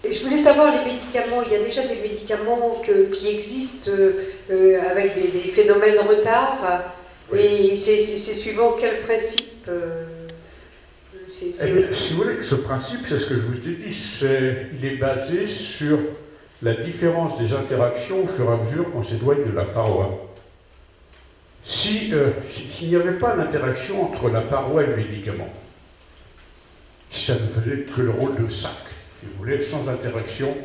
Et je voulais savoir les médicaments, il y a déjà des médicaments qui existent avec des phénomènes de retard, oui. Et c'est suivant quel principe Si vous voulez, ce principe, c'est ce que je vous ai dit, il est basé sur la différence des interactions au fur et à mesure qu'on s'éloigne de la paroi. S'il n'y avait pas d'interaction entre la paroi et le médicament, si ça ne faisait que le rôle de sac, si vous voulez, sans interaction,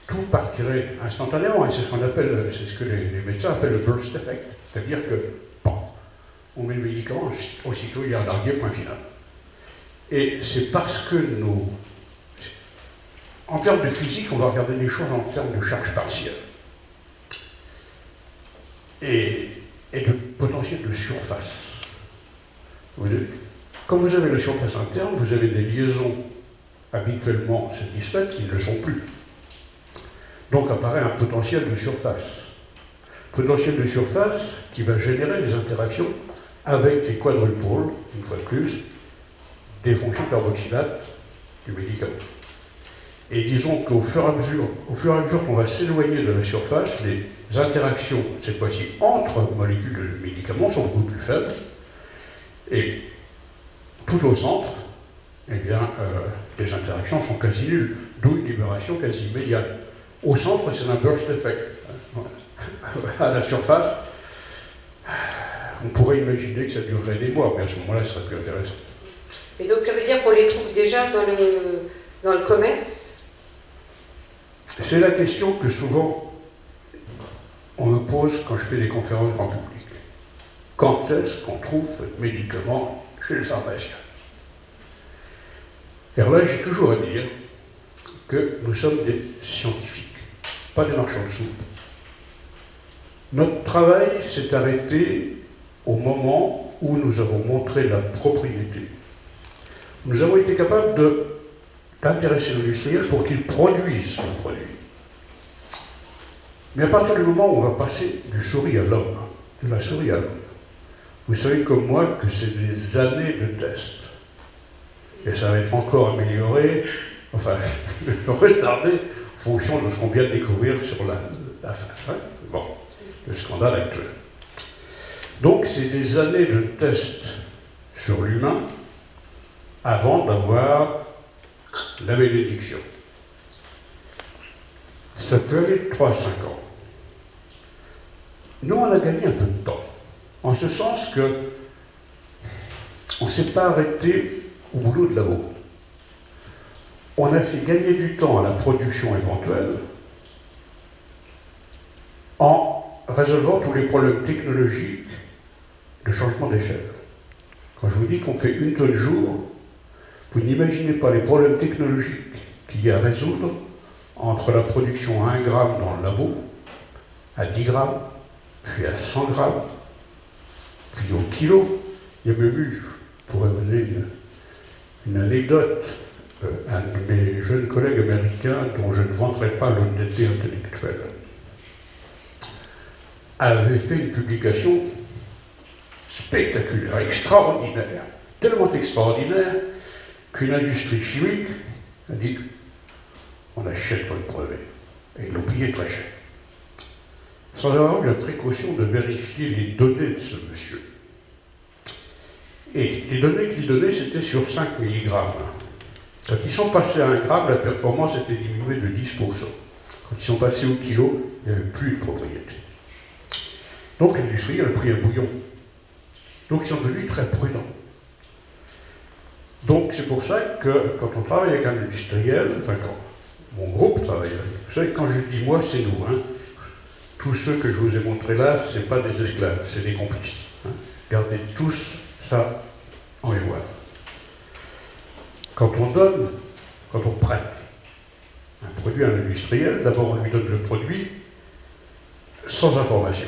tout partirait instantanément, et c'est ce qu'on appelle, c'est ce que les médecins appellent le burst effect, c'est-à-dire que, bon, on met le médicament, aussitôt il est largué, point final. Et c'est parce que en termes de physique, on va regarder les choses en termes de charge partielle. Et de potentiel de surface. Quand vous avez la surface interne, vous avez des liaisons habituellement satisfaites qui ne le sont plus. Donc apparaît un potentiel de surface. Potentiel de surface qui va générer des interactions avec les quadrupôles, une fois de plus, des fonctions carboxylates du médicament. Et disons qu'au fur et à mesure qu'on va s'éloigner de la surface, les interactions, cette fois-ci entre molécules de médicaments, sont beaucoup plus faibles. Et tout au centre, eh bien, les interactions sont quasi nulles, d'où une libération quasi immédiate. Au centre, c'est un burst effect. À la surface, on pourrait imaginer que ça durerait des mois, mais à ce moment-là, ce serait plus intéressant. Et donc, ça veut dire qu'on les trouve déjà dans le commerce? C'est la question que souvent on me pose quand je fais des conférences grand public. Quand est-ce qu'on trouve votre médicament chez le pharmacien? Et alors là, j'ai toujours à dire que nous sommes des scientifiques, pas des marchands de soupe. Notre travail s'est arrêté au moment où nous avons montré la propriété. Nous avons été capables d'intéresser l'industriel pour qu'il produise son produit. Mais à partir du moment où on va passer du souris à l'homme, de la souris à l'homme, vous savez comme moi que c'est des années de tests. Et ça va être encore amélioré, enfin, retardé, en fonction de ce qu'on vient de découvrir sur la face. Hein. Bon, le scandale actuel. Donc c'est des années de tests sur l'humain avant d'avoir la bénédiction. Ça peut aller de 3 à 5 ans. Nous, on a gagné un peu de temps, en ce sens que on ne s'est pas arrêté au boulot de labo. On a fait gagner du temps à la production éventuelle en résolvant tous les problèmes technologiques de changement d'échelle. Quand je vous dis qu'on fait 1 tonne jour, vous n'imaginez pas les problèmes technologiques qu'il y a à résoudre entre la production à 1 gramme dans le labo, à 10 grammes, puis à 100 grammes, puis au kilo. Il y a même eu, je pourrais vous donner une anecdote, un de mes jeunes collègues américains, dont je ne vanterai pas l'honnêteté intellectuelle, avait fait une publication spectaculaire, extraordinaire, tellement extraordinaire qu'une industrie chimique a dit on achète votre brevet. Et ils l'ont payé très cher. Sans avoir eu la précaution de vérifier les données de ce monsieur. Et les données qu'il donnait, c'était sur 5 mg. Quand ils sont passés à 1 gramme, la performance était diminuée de 10%. Quand ils sont passés au kilo, il n'y avait plus de propriété. Donc l'industriel a pris un bouillon. Donc ils sont devenus très prudents. Donc c'est pour ça que quand on travaille avec un industriel, enfin quand mon groupe travaille avec, vous savez, quand je dis moi, c'est nous. Hein. Tous ceux que je vous ai montrés là, ce n'est pas des esclaves, c'est des complices. Hein. Gardez tous ça en mémoire. Quand on donne, quand on prête un produit à un industriel, d'abord on lui donne le produit sans information.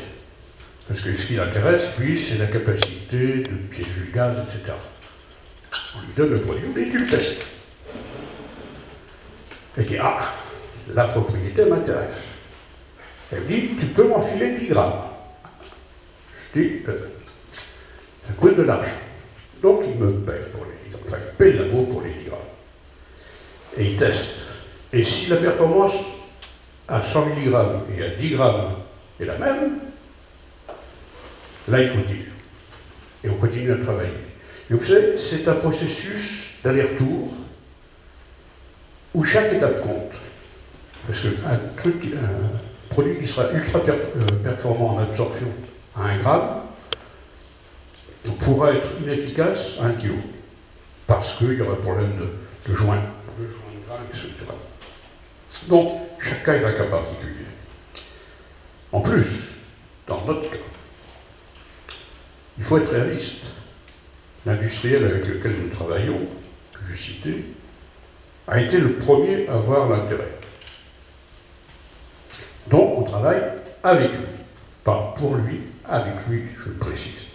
Parce que ce qui l'intéresse, lui, c'est la capacité de piéger le gaz, etc. On lui donne le produit, mais tu le testes. Elle dit, ah, la propriété m'intéresse. Elle me dit, tu peux m'enfiler 10 grammes. Je dis, ça coûte de l'argent. Donc il me paye pour les 10 grammes. Enfin, il paye l'amour pour les 10 grammes. Et il teste. Et si la performance à 100 mg et à 10 grammes est la même, là il continue. Et on continue à travailler. Et vous savez, c'est un processus d'aller-retour où chaque étape compte. Parce qu'un produit qui sera ultra performant en absorption à 1 gramme pourra être inefficace à 1 kg. Parce qu'il y aura un problème de joint. Le joint de gramme, etc. Donc, chaque cas est un cas particulier. En plus, dans notre cas, il faut être réaliste. L'industriel avec lequel nous travaillons, que j'ai cité, a été le premier à voir l'intérêt. Donc on travaille avec lui, pas pour lui, avec lui, je le précise.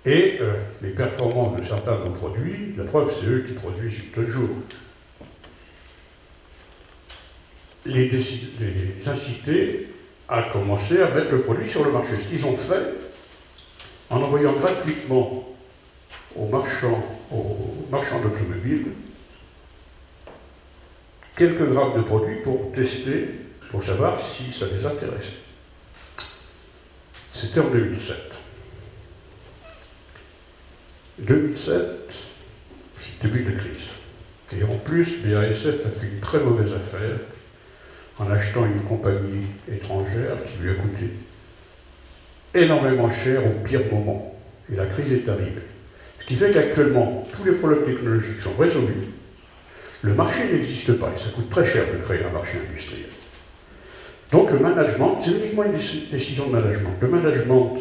Et les performances de certains de nos produits, la preuve c'est eux qui produisent chaque jour. Les inciter à commencer à mettre le produit sur le marché. Ce qu'ils ont fait, en envoyant gratuitement aux marchands d'automobiles quelques grammes de produits pour tester, pour savoir si ça les intéressait. C'était en 2007. 2007, c'est le début de la crise. Et en plus, BASF a fait une très mauvaise affaire en achetant une compagnie étrangère qui lui a coûté énormément cher au pire moment. Et la crise est arrivée. Ce qui fait qu'actuellement, tous les problèmes technologiques sont résolus. Le marché n'existe pas et ça coûte très cher de créer un marché industriel. Donc le management, c'est uniquement une décision de management. Le management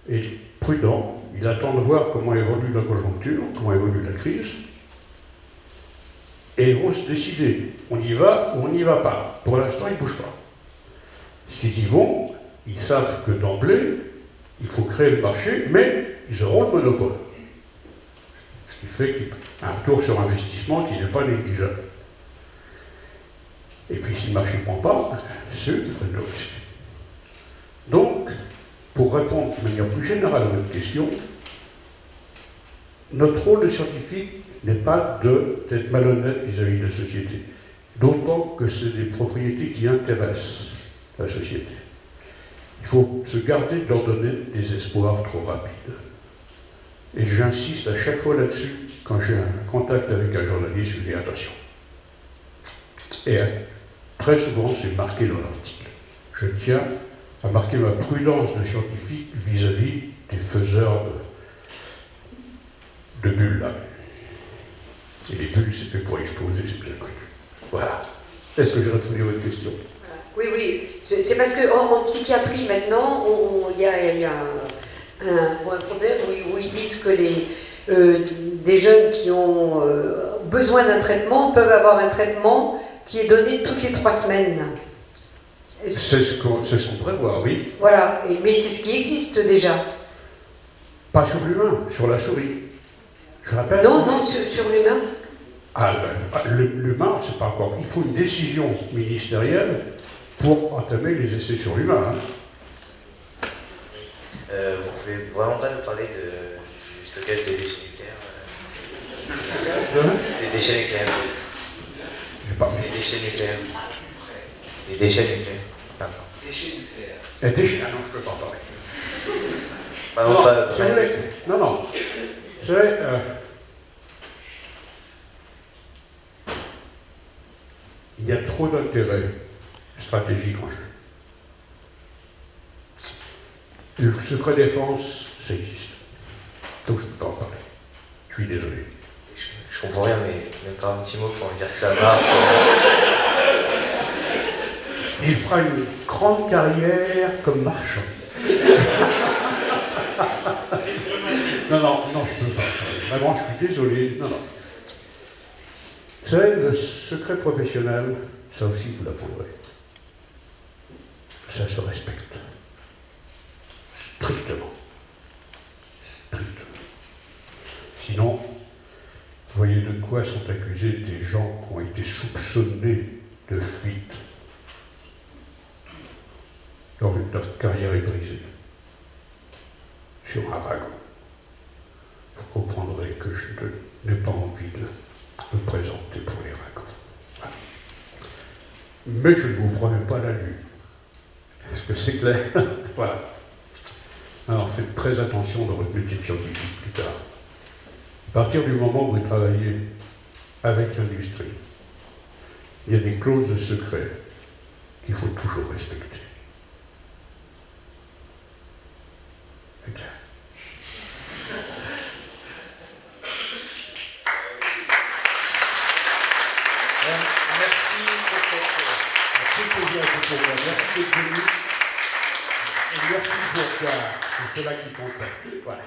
est prudent, il attend de voir comment évolue la conjoncture, comment évolue la crise, et ils vont se décider, on y va ou on n'y va pas. Pour l'instant, ils ne bougent pas. S'ils y vont, ils savent que d'emblée, il faut créer le marché, mais ils auront le monopole. Ce qui fait qu'il y a un retour sur investissement qui n'est pas négligeable. Et puis si le marché ne prend pas, c'est eux qui prennent le risque. Donc, pour répondre de manière plus générale à votre question, notre rôle de scientifique n'est pas d'être malhonnête vis-à-vis de la société, d'autant que c'est des propriétés qui intéressent la société. Il faut se garder de leur donner des espoirs trop rapides. Et j'insiste à chaque fois là-dessus, quand j'ai un contact avec un journaliste, je dis attention. Et très souvent, c'est marqué dans l'article. Je tiens à marquer ma prudence de scientifique vis-à-vis des faiseurs de bulles là. Et les bulles, c'est fait pour exploser, c'est bien connu. Voilà. Est-ce que j'ai répondu à votre question? Oui, oui. C'est parce qu'en psychiatrie, maintenant, il y a un problème où ils disent que des jeunes qui ont besoin d'un traitement peuvent avoir un traitement qui est donné toutes les 3 semaines. C'est ce qu'on prévoit, oui. Voilà, mais c'est ce qui existe déjà. Pas sur l'humain, sur la souris. Je rappelle. Non, sur l'humain. Ah, l'humain, c'est pas encore. Il faut une décision ministérielle pour entamer les essais sur l'humain. Hein. Vous pouvez vraiment pas nous parler du stockage des déchets nucléaires Des déchets nucléaires. déchets nucléaires. Les déchets nucléaires. Pardon. Déchets nucléaires. Les déchets, ah non, je ne peux pas en parler. Pardon, Non, pas- c'est vrai. Non, non. C'est vrai. Il y a trop d'intérêts stratégiques en jeu. Le secret défense, ça existe. Donc je ne peux pas en parler. Je suis désolé. Je comprends rien, mais même pas un petit mot pour me dire que ça marche. Il fera une grande carrière comme marchand. Non, non, non, je ne peux pas. Vraiment, je suis désolé. Non, non. Vous savez, le secret professionnel, ça aussi vous l'apprendrez. Ça se respecte. Strictement. Strictement. Sinon, vous voyez de quoi sont accusés des gens qui ont été soupçonnés de fuite. Leur carrière est brisée. Sur un wagon. Vous comprendrez que je n'ai pas envie de me présenter pour les wagons. Voilà. Mais je ne vous promets pas la lune. Est-ce que c'est clair? Voilà. Alors faites très attention dans votre métier scientifique plus tard. À partir du moment où vous travaillez avec l'industrie, il y a des clauses de secret qu'il faut toujours respecter. C'est clair. Merci pour cette proposition. Merci d'être venu. Et merci pour ça. C'est cela qui compte. Voilà.